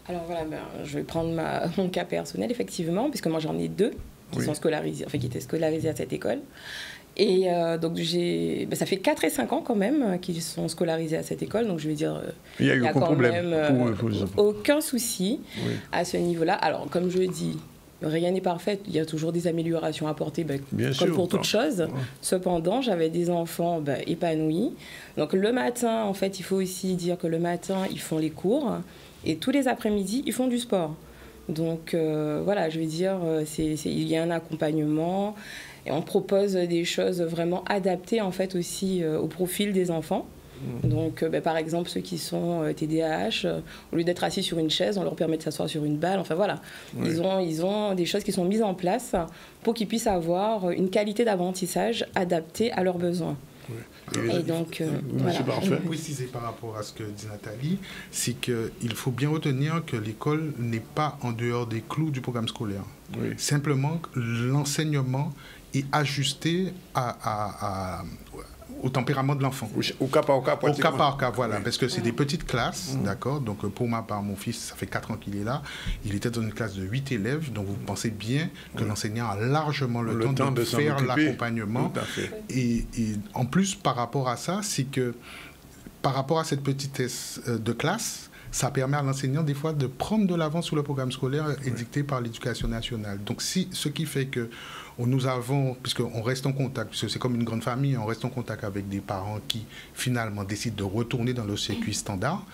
Alors voilà, je vais prendre mon cas personnel, effectivement, puisque moi j'en ai 2 qui sont scolarisés, enfin qui étaient scolarisés à cette école. Et donc ça fait 4 et 5 ans quand même qu'ils sont scolarisés à cette école, donc je vais dire il y a quand même aucun souci à ce niveau-là. Alors comme je dis, rien n'est parfait, il y a toujours des améliorations à apporter, comme pour toute chose. Cependant, j'avais des enfants épanouis. Donc le matin, en fait, il faut aussi dire que le matin, ils font les cours. Et tous les après-midi, ils font du sport. Donc voilà, je veux dire, il y a un accompagnement et on propose des choses vraiment adaptées en fait aussi au profil des enfants. Donc par exemple, ceux qui sont TDAH, au lieu d'être assis sur une chaise, on leur permet de s'asseoir sur une balle. Enfin voilà, ils ont des choses qui sont mises en place pour qu'ils puissent avoir une qualité d'apprentissage adaptée à leurs besoins. Et donc, voilà. Je vais préciser par rapport à ce que dit Nathalie, c'est qu'il faut bien retenir que l'école n'est pas en dehors des clous du programme scolaire. Simplement, l'enseignement est ajusté au tempérament de l'enfant. Au cas par cas. Au cas par cas, voilà. Parce que c'est des petites classes, d'accord. Donc, pour ma part, mon fils, ça fait 4 ans qu'il est là. Il était dans une classe de 8 élèves. Donc, vous pensez bien que l'enseignant a largement le temps de faire l'accompagnement. Et en plus, par rapport à ça, c'est que par rapport à cette petitesse de classe, ça permet à l'enseignant, des fois, de prendre de l'avance sur le programme scolaire édicté par l'Éducation nationale. Donc, ce qui fait que nous avons, puisqu'on reste en contact, puisque c'est comme une grande famille, on reste en contact avec des parents qui, finalement, décident de retourner dans le circuit standard.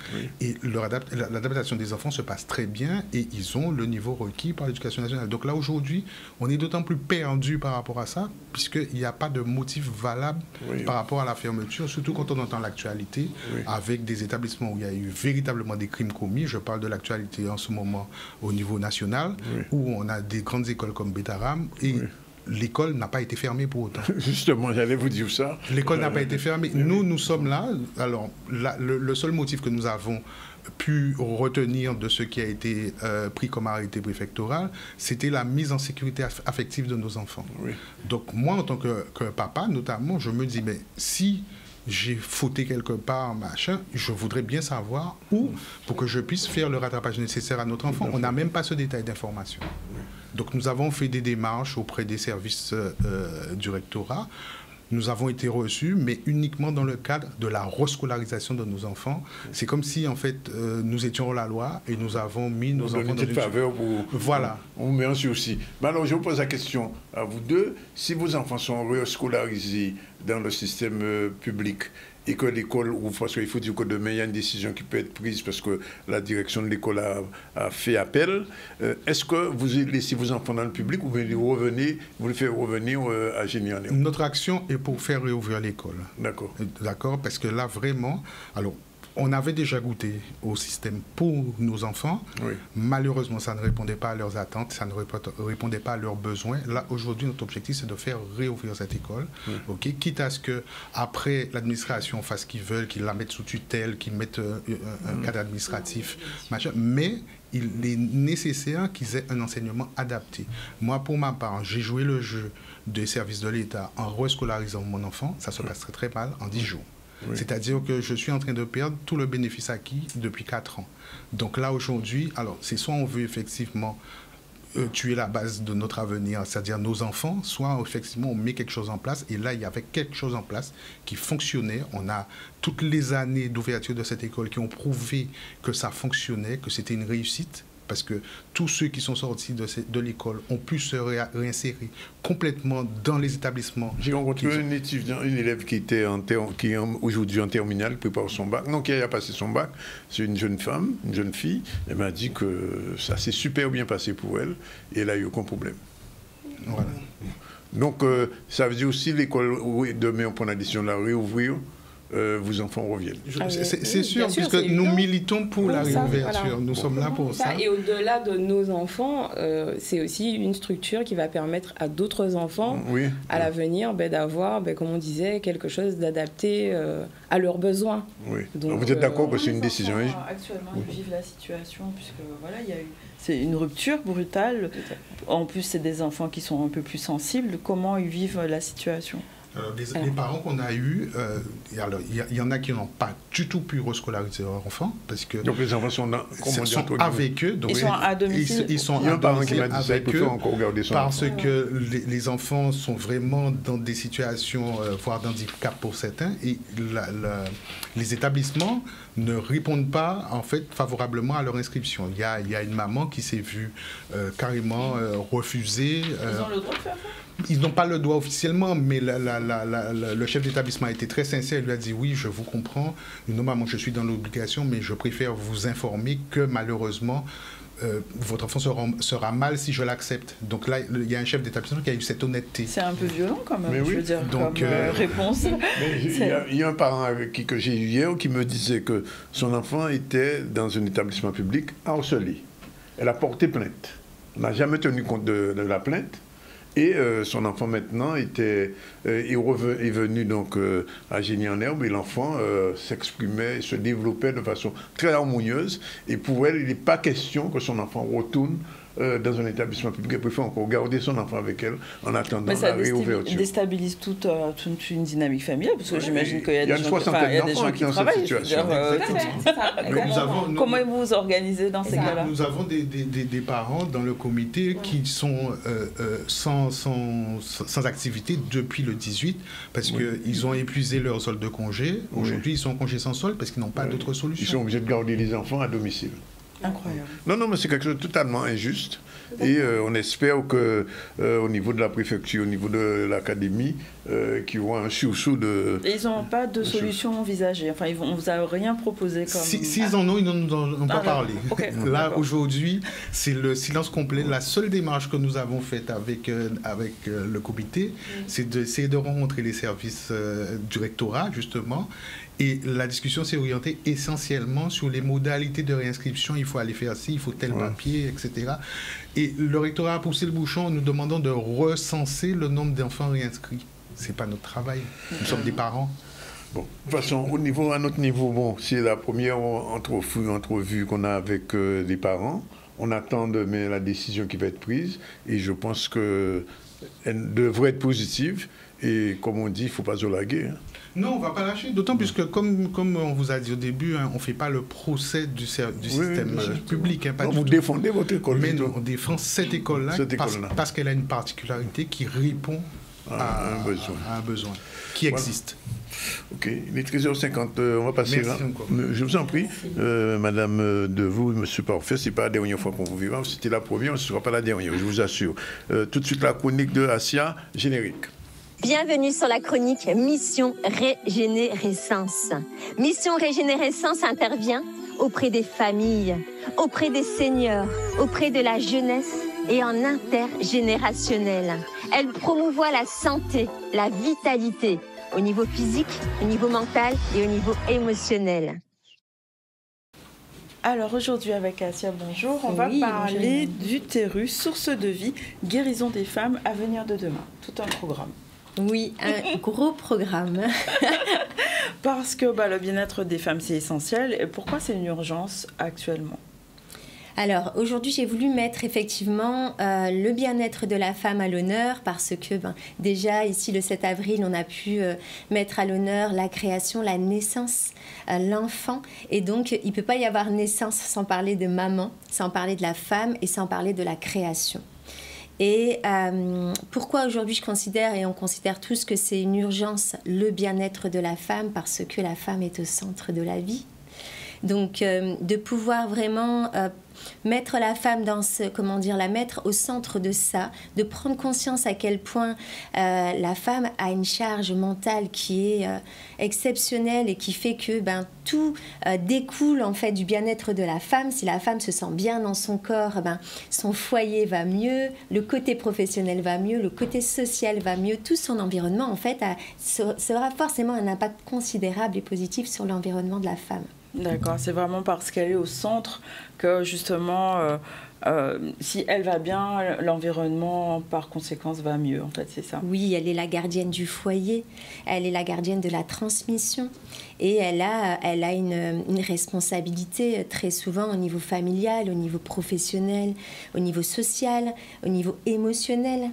Et l'adaptation des enfants se passe très bien et ils ont le niveau requis par l'Éducation nationale. Donc là, aujourd'hui, on est d'autant plus perdu par rapport à ça, puisqu'il n'y a pas de motif valable par rapport à la fermeture, surtout quand on entend l'actualité avec des établissements où il y a eu véritablement des crimes commis. Je parle de l'actualité en ce moment au niveau national, où on a des grandes écoles comme Betaram et l'école n'a pas été fermée pour autant. Justement, j'allais vous dire ça. L'école n'a pas été fermée. Nous sommes là. Alors, le seul motif que nous avons pu retenir de ce qui a été pris comme arrêté préfectoral, c'était la mise en sécurité affective de nos enfants. Donc, moi, en tant que papa, notamment, je me dis, mais si j'ai fauté quelque part, machin, je voudrais bien savoir où pour que je puisse faire le rattrapage nécessaire à notre enfant. On n'a même pas ce détail d'information. Donc nous avons fait des démarches auprès des services du rectorat. Nous avons été reçus, mais uniquement dans le cadre de la rescolarisation de nos enfants. C'est comme si, en fait, nous étions la loi et nous avons mis nos enfants dans une faveur pour... Voilà. On met un souci. Mais alors, je vous pose la question à vous deux. Si vos enfants sont rescolarisés dans le système public et que l'école, ou parce qu'il faut dire que demain, il y a une décision qui peut être prise parce que la direction de l'école a fait appel, est-ce que vous laissez vos enfants dans le public ou vous les faites revenir à Génie-en-Herbe? Notre action est pour faire réouvrir l'école. D'accord. D'accord, parce que là, vraiment... Alors, on avait déjà goûté au système pour nos enfants. Oui. Malheureusement, ça ne répondait pas à leurs attentes, ça ne répondait pas à leurs besoins. Là, aujourd'hui, notre objectif, c'est de faire réouvrir cette école. Oui. Okay? Quitte à ce qu'après, l'administration fasse ce qu'ils veulent, qu'ils la mettent sous tutelle, qu'ils mettent un cadre administratif, machin. Mais il est nécessaire qu'ils aient un enseignement adapté. Moi, pour ma part, j'ai joué le jeu des services de l'État en rescolarisant mon enfant. Ça se passe très, très mal en 10 jours. Oui. C'est-à-dire que je suis en train de perdre tout le bénéfice acquis depuis 4 ans. Donc là, aujourd'hui, alors, c'est soit on veut effectivement tuer la base de notre avenir, c'est-à-dire nos enfants, soit effectivement on met quelque chose en place. Et là, il y avait quelque chose en place qui fonctionnait. On a toutes les années d'ouverture de cette école qui ont prouvé que ça fonctionnait, que c'était une réussite. Parce que tous ceux qui sont sortis de l'école ont pu se réinsérer complètement dans les établissements. J'ai rencontré une élève qui est aujourd'hui en terminale, qui prépare son bac. Non, qui a passé son bac. C'est une jeune femme, une jeune fille. Elle m'a dit que ça s'est super bien passé pour elle et elle n'a eu aucun problème. Voilà. Donc, ça veut dire aussi l'école, demain, on prend la décision de la réouvrir. Vos enfants reviennent. C'est sûr, puisque nous militons pour la réouverture. Voilà. Nous sommes là pour ça. Et au-delà de nos enfants, c'est aussi une structure qui va permettre à d'autres enfants, à l'avenir, d'avoir, comme on disait, quelque chose d'adapté à leurs besoins. Oui. Donc, vous êtes d'accord que c'est une décision actuellement, ils vivent la situation, puisque voilà, il y a eu... C'est une rupture brutale. En plus, c'est des enfants qui sont un peu plus sensibles. Comment ils vivent la situation ? Alors, les parents qu'on a eus, il y en a qui n'ont pas du tout pu rescolariser leurs enfants parce que donc les enfants sont avec eux. Donc ils sont à domicile. Ils sont à domicile avec eux parce que les enfants sont vraiment dans des situations, voire d'handicap pour certains, et les établissements ne répondent pas en fait favorablement à leur inscription. Il y a une maman qui s'est vue carrément refuser. Ils ont le droit de faire ça ? Ils n'ont pas le droit officiellement, mais le chef d'établissement a été très sincère. Il lui a dit « Oui, je vous comprends. Non, maman, je suis dans l'obligation, mais je préfère vous informer que malheureusement, votre enfant sera mal si je l'accepte. » Donc là, il y a un chef d'établissement qui a eu cette honnêteté. C'est un peu violent quand même, mais je veux dire, donc, comme réponse. Il y a un parent avec qui que j'ai eu hier qui me disait que son enfant était dans un établissement public harcelé. Elle a porté plainte. On n'a jamais tenu compte de la plainte. Et son enfant maintenant est venu donc à Génie-en-Herbe et l'enfant s'exprimait, se développait de façon très harmonieuse. Et pour elle, il n'est pas question que son enfant retourne dans un établissement public. Elle préfère encore garder son enfant avec elle en attendant la réouverture. Ça déstabilise toute une dynamique familiale, parce que j'imagine qu'il y a des gens qui dans travaillent. Cette situation. Comment vous vous organisez dans ces cas-là? Nous avons des parents dans le comité qui sont sans activité depuis le 18, parce qu'ils ont épuisé leur solde de congé. Aujourd'hui, ils sont en congé sans solde parce qu'ils n'ont pas d'autre solution. Ils sont obligés de garder les enfants à domicile. Incroyable. Non, mais c'est quelque chose de totalement injuste. Et on espère qu'au niveau de la préfecture, au niveau de l'académie, qu'ils auront un sursaut de... Et ils n'ont pas de solution envisagée. Enfin, on ne vous a rien proposé comme... S'ils en ont, ils n'en ont pas parlé. Okay. Là, aujourd'hui, c'est le silence complet. La seule démarche que nous avons faite avec le comité, c'est d'essayer de rencontrer les services du rectorat, justement. Et la discussion s'est orientée essentiellement sur les modalités de réinscription. Il faut aller faire ci, il faut tel papier, etc. Et le rectorat a poussé le bouchon en nous demandant de recenser le nombre d'enfants réinscrits. Ce n'est pas notre travail. Nous sommes des parents. Bon, de toute façon, à notre niveau, c'est la première entrevue qu'on a avec les parents. On attend demain la décision qui va être prise. Et je pense qu'elle devrait être positive. Et comme on dit, il ne faut pas se laguer. Hein. Non, on ne va pas lâcher. D'autant plus que, comme on vous a dit au début, hein, on ne fait pas le procès du système public. Hein, pas vous défendez votre école. Mais on défend cette école-là parce qu'elle a une particularité qui répond à un besoin qui existe. Ok, il est 13h50, on va passer là. Je vous en prie, Madame Devoux, Monsieur Parfait, ce n'est pas la dernière fois qu'on vous vivra, c'était la première, ce ne sera pas la dernière, je vous assure. Tout de suite, la chronique de Assia, générique. Bienvenue sur la chronique Mission Régénérescence. Mission Régénérescence intervient auprès des familles, auprès des seniors, auprès de la jeunesse et en intergénérationnel. Elle promouvoit la santé, la vitalité, au niveau physique, au niveau mental et au niveau émotionnel. Alors aujourd'hui avec Assia, bonjour, on va parler d'utérus, source de vie, guérison des femmes, avenir de demain. Tout un programme. Oui, un gros programme. Parce que le bien-être des femmes, c'est essentiel. Et pourquoi c'est une urgence actuellement ? Alors, aujourd'hui, j'ai voulu mettre effectivement le bien-être de la femme à l'honneur parce que déjà, ici, le 7 avril, on a pu mettre à l'honneur la création, la naissance, l'enfant. Et donc, il ne peut pas y avoir naissance sans parler de maman, sans parler de la femme et sans parler de la création. Et pourquoi aujourd'hui je considère, et on considère tous que c'est une urgence, le bien-être de la femme, parce que la femme est au centre de la vie. Donc, de pouvoir vraiment mettre la femme dans la mettre au centre de ça, de prendre conscience à quel point la femme a une charge mentale qui est exceptionnelle et qui fait que tout découle en fait du bien-être de la femme. Si la femme se sent bien dans son corps, son foyer va mieux, le côté professionnel va mieux, le côté social va mieux, tout son environnement en fait sera forcément un impact considérable et positif sur l'environnement de la femme. D'accord, c'est vraiment parce qu'elle est au centre que justement, si elle va bien, l'environnement par conséquence va mieux, en fait, c'est ça. Oui, elle est la gardienne du foyer, elle est la gardienne de la transmission et elle a une responsabilité très souvent au niveau familial, au niveau professionnel, au niveau social, au niveau émotionnel.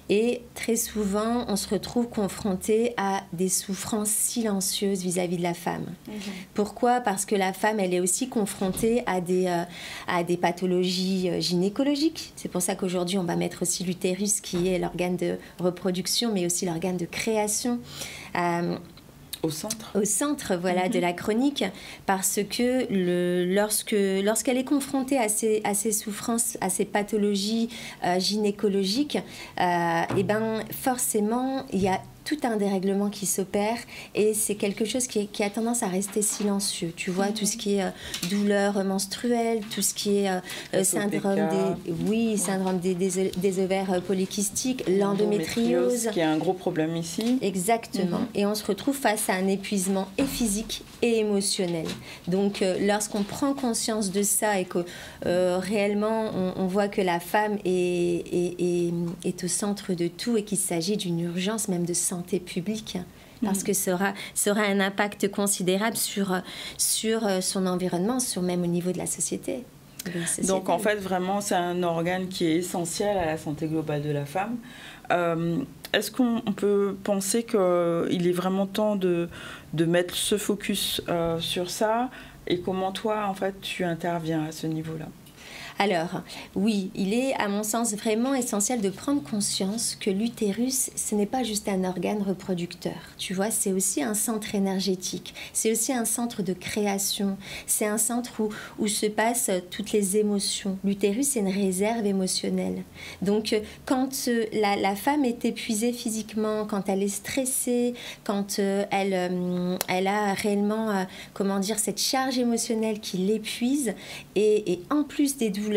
Et très souvent, on se retrouve confronté à des souffrances silencieuses vis-à-vis de la femme. Pourquoi ? Parce que la femme, elle est aussi confrontée à des pathologies gynécologiques. C'est pour ça qu'aujourd'hui, on va mettre aussi l'utérus, qui est l'organe de reproduction, mais aussi l'organe de création. Au centre. Au centre, voilà, de la chronique, parce que lorsqu'elle est confrontée à ces souffrances, à ces pathologies gynécologiques, forcément, il y a tout un dérèglement qui s'opère et c'est quelque chose qui a tendance à rester silencieux. Tu vois, tout ce qui est douleur menstruelle, tout ce qui est syndrome des ovaires polykystiques, l'endométriose. Qui est un gros problème ici. Exactement. Et on se retrouve face à un épuisement et physique et émotionnel. Donc, lorsqu'on prend conscience de ça et que réellement, on voit que la femme est au centre de tout et qu'il s'agit d'une urgence même de santé publique, parce que ça aura un impact considérable sur son environnement, même au niveau de la société. Donc en fait, vraiment, c'est un organe qui est essentiel à la santé globale de la femme. Est-ce qu'on peut penser qu'il est vraiment temps de mettre ce focus sur ça, et comment toi, en fait, tu interviens à ce niveau-là ? Alors, oui, il est, à mon sens, vraiment essentiel de prendre conscience que l'utérus, ce n'est pas juste un organe reproducteur. Tu vois, c'est aussi un centre énergétique, c'est aussi un centre de création, c'est un centre où se passent toutes les émotions. L'utérus, c'est une réserve émotionnelle. Donc, quand la femme est épuisée physiquement, quand elle est stressée, quand elle a réellement, cette charge émotionnelle qui l'épuise, et en plus des douleurs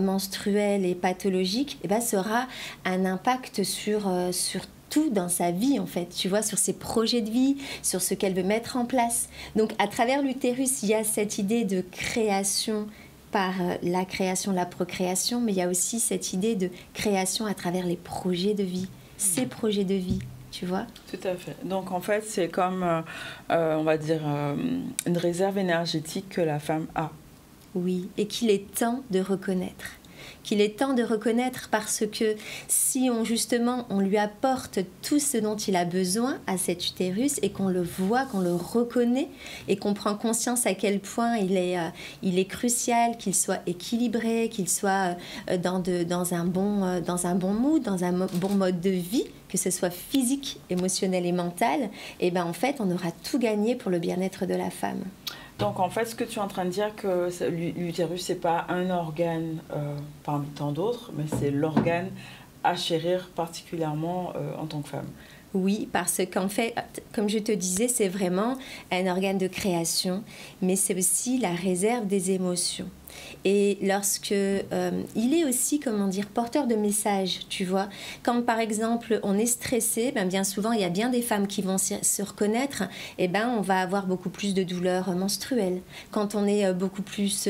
menstruelles et pathologiques, ça aura un impact sur tout dans sa vie, en fait, tu vois, sur ses projets de vie, sur ce qu'elle veut mettre en place. Donc, à travers l'utérus, il y a cette idée de création par la création, la procréation, mais il y a aussi cette idée de création à travers les projets de vie, ces projets de vie. Tu vois ? Tout à fait. Donc, en fait, c'est comme, on va dire, une réserve énergétique que la femme a. Oui, et qu'il est temps de reconnaître. qu'il est temps de reconnaître, parce que si on lui apporte tout ce dont il a besoin à cet utérus et qu'on le voit, qu'on le reconnaît et qu'on prend conscience à quel point il est crucial, qu'il soit équilibré, qu'il soit dans un bon mood, dans un bon mode de vie, que ce soit physique, émotionnel et mental, et ben en fait, on aura tout gagné pour le bien-être de la femme. Donc en fait, ce que tu es en train de dire, que l'utérus, c'est pas un organe parmi tant d'autres, mais c'est l'organe à chérir particulièrement en tant que femme. Oui, parce qu'en fait, comme je te disais, c'est vraiment un organe de création, mais c'est aussi la réserve des émotions. Et lorsque il est aussi, porteur de messages, tu vois. Quand par exemple on est stressé, bien souvent il y a bien des femmes qui vont se reconnaître, et on va avoir beaucoup plus de douleurs menstruelles. Quand on est beaucoup plus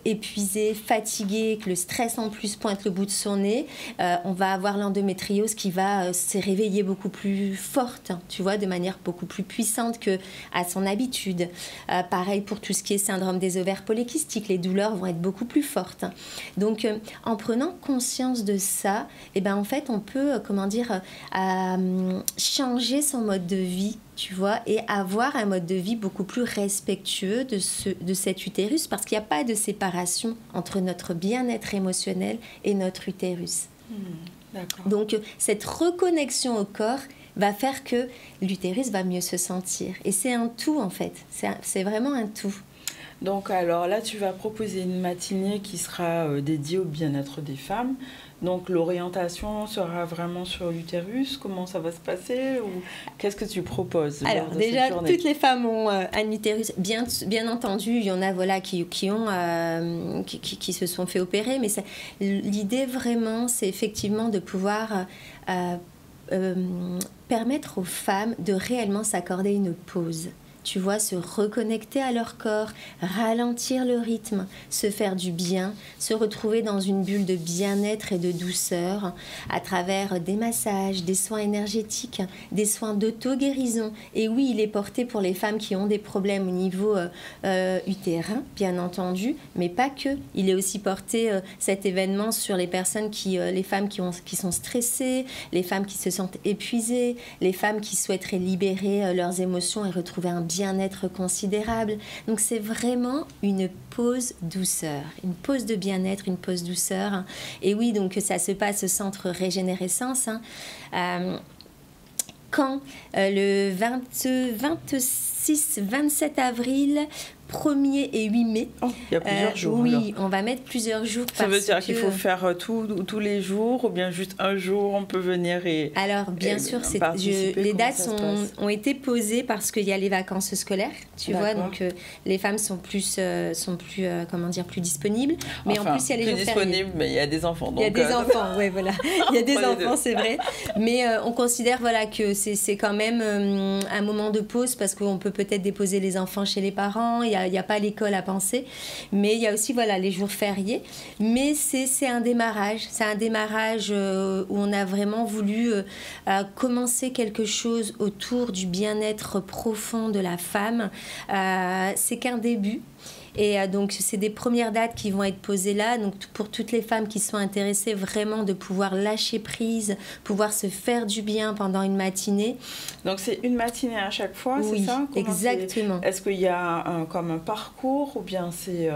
épuisé, fatigué, que le stress en plus pointe le bout de son nez, on va avoir l'endométriose qui va se réveiller beaucoup plus forte, tu vois, de manière beaucoup plus puissante que à son habitude. Pareil pour tout ce qui est syndrome des ovaires polykystiques, les douleurs vont être beaucoup plus fortes. Donc, en prenant conscience de ça, en fait, on peut, changer son mode de vie, tu vois, et avoir un mode de vie beaucoup plus respectueux de cet utérus, parce qu'il n'y a pas de séparation entre notre bien-être émotionnel et notre utérus. D'accord. Donc, cette reconnexion au corps va faire que l'utérus va mieux se sentir. Et c'est un tout, en fait. C'est vraiment un tout. Donc alors là, tu vas proposer une matinée qui sera dédiée au bien-être des femmes. Donc l'orientation sera vraiment sur l'utérus. Comment ça va se passer, ou qu'est-ce que tu proposes? Alors déjà, toutes les femmes ont un utérus. Bien entendu, il y en a qui se sont fait opérer. Mais l'idée vraiment, c'est effectivement de pouvoir permettre aux femmes de réellement s'accorder une pause. Tu vois, se reconnecter à leur corps, ralentir le rythme, se faire du bien, se retrouver dans une bulle de bien-être et de douceur à travers des massages, des soins énergétiques, des soins d'auto-guérison. Et oui, il est porté pour les femmes qui ont des problèmes au niveau utérin, bien entendu, mais pas que. Il est aussi porté, cet événement, sur les personnes les femmes qui sont stressées, les femmes qui se sentent épuisées, les femmes qui souhaiteraient libérer leurs émotions et retrouver un bien-être considérable. Donc c'est vraiment une pause douceur, une pause de bien-être, une pause douceur. Et oui, donc ça se passe au centre Régénérescence. Quand le 26-27 avril, 1er et 8 mai. Oh, il y a plusieurs jours. Oui, alors. On va mettre plusieurs jours. Ça veut dire qu'il faut faire tous les jours, ou bien juste un jour on peut venir et alors bien sûr, les dates ont été posées parce qu'il y a les vacances scolaires, tu vois, donc les femmes sont plus disponibles. Mais enfin, en plus il y a les jours disponibles, mais il y a des enfants. Il y a des enfants, oui, voilà. Il y a des enfants, c'est vrai. Mais on considère que c'est quand même un moment de pause, parce qu'on peut peut-être déposer les enfants chez les parents. Il n'y a pas l'école à penser, mais il y a aussi les jours fériés. Mais c'est un démarrage. C'est un démarrage où on a vraiment voulu commencer quelque chose autour du bien-être profond de la femme. C'est qu'un début. Et donc, c'est des premières dates qui vont être posées là. Donc, pour toutes les femmes qui sont intéressées vraiment de pouvoir lâcher prise, pouvoir se faire du bien pendant une matinée. Donc, c'est une matinée à chaque fois, oui, c'est ça? Exactement. Est-ce qu'il y a comme un parcours, ou bien c'est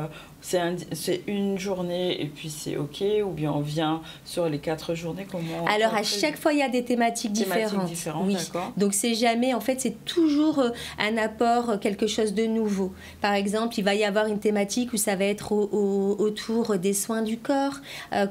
une journée et puis c'est OK, ou bien on vient sur les 4 journées? Alors, à chaque fois, il y a des thématiques différentes. Oui. Donc, c'est jamais... En fait, c'est toujours un apport, quelque chose de nouveau. Par exemple, il va y avoir une thématique où ça va être autour des soins du corps,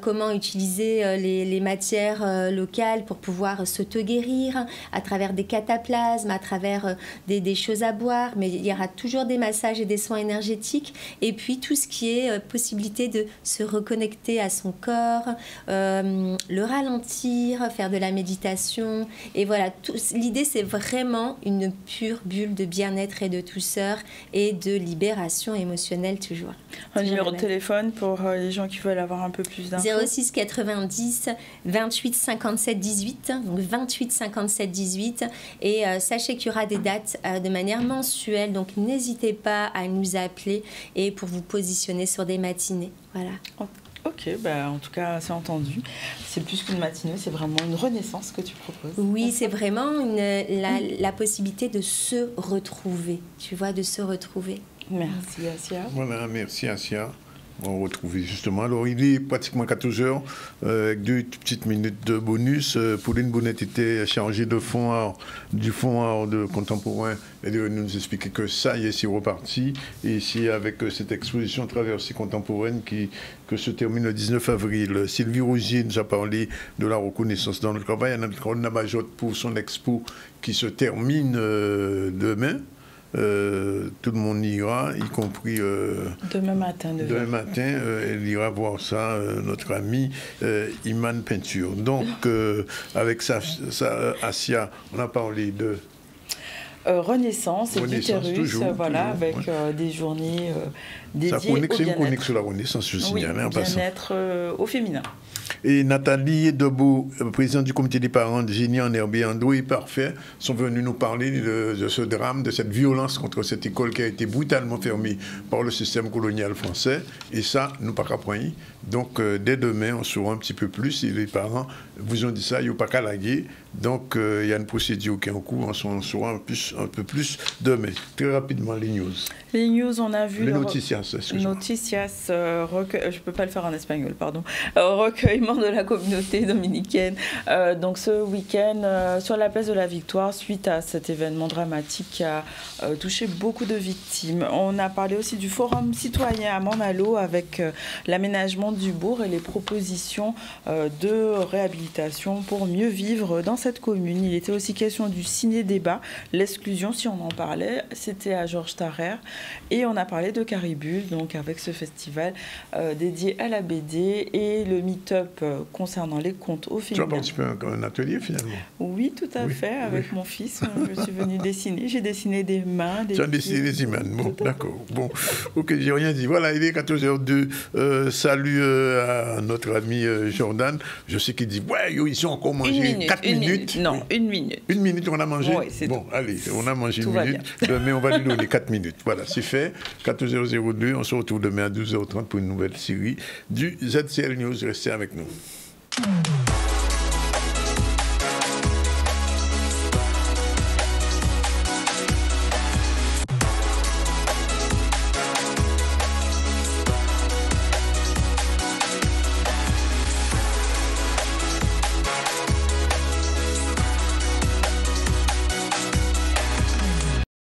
comment utiliser les matières locales pour pouvoir s'auto-guérir à travers des cataplasmes, à travers des choses à boire. Mais il y aura toujours des massages et des soins énergétiques. Et puis, tout ce qui est possibilité de se reconnecter à son corps, le ralentir, faire de la méditation. Et voilà, l'idée, c'est vraiment une pure bulle de bien-être et de douceur et de libération émotionnelle, toujours. Un numéro de téléphone pour les gens qui veulent avoir un peu plus d'infos. 06 90 28 57 18, donc 28 57 18. Et sachez qu'il y aura des dates de manière mensuelle, donc n'hésitez pas à nous appeler et pour vous positionner sur des matinées. Voilà. Ok, Ok, en tout cas, c'est entendu. C'est plus qu'une matinée, c'est vraiment une renaissance que tu proposes. Oui, c'est vraiment la possibilité de se retrouver, tu vois, de se retrouver. Merci, Assia. Voilà, merci, Assia. On retrouve justement. Alors, il est pratiquement 14h, avec 2 petites minutes de bonus. Pauline Bonnet était chargée du fonds art de contemporain et de nous expliquer que ça y est, c'est reparti. Et ici, avec cette exposition Traversée contemporaine que se termine le 19 avril. Sylvie Rougier nous a parlé de la reconnaissance dans le travail. Anna Majotte pour son expo qui se termine demain. Tout le monde ira, y compris demain matin. Elle ira voir ça, notre ami Iman Peinture. Donc, avec ça, Assia, on a parlé de Renaissance et d'utérus, toujours, avec des journées dédiées au bien-être. C'est une chronique sur la Renaissance, je signale, en passant. Bien-être au féminin. Et Nathalie Debout, présidente du comité des parents de Génie en Herbe et Ando et Parfait, sont venus nous parler de ce drame, de cette violence contre cette école qui a été brutalement fermée par le système colonial français. Et ça, nous pas qu'à point. Donc, dès demain, on saura un petit peu plus. Et les parents vous ont dit ça, il n'y a pas qu'à laguer. Donc, il y a une procédure qui est en cours. On saura un peu plus demain. Très rapidement, les news. Les news, on a vu... Les noticias, excusez-moi. Noticias, je ne peux pas le faire en espagnol, pardon. Recueillement de la communauté dominicaine. Donc, ce week-end, sur la place de la Victoire, suite à cet événement dramatique qui a touché beaucoup de victimes. On a parlé aussi du Forum citoyen à Morne-à-l'Eau avec l'aménagement du bourg et les propositions de réhabilitation pour mieux vivre dans cette commune. Il était aussi question du ciné-débat, l'exclusion, si on en parlait, c'était à Georges Tarrer. Et on a parlé de Caribule, donc avec ce festival dédié à la BD et le meet-up concernant les contes au féminin. Tu as participé à un atelier finalement? Oui, tout à fait, avec mon fils. Je suis venue dessiner, j'ai dessiné des mains, des Tu as dessiné des mains, bon, d'accord. Bon, ok, j'ai rien dit. Voilà, il est 14h02. Salut à notre ami Jordan. Je sais qu'il dit, ouais, ils sont encore mangé 4 minutes. Non, 1 minute. 1 minute, on a mangé? Oui, c'est bon, tout. Allez, on a mangé tout 1 minute. Demain, on va lui donner 4 minutes. Voilà, c'est fait. 14h02, on se retrouve demain à 12h30 pour une nouvelle série du ZCL News. Restez avec nous.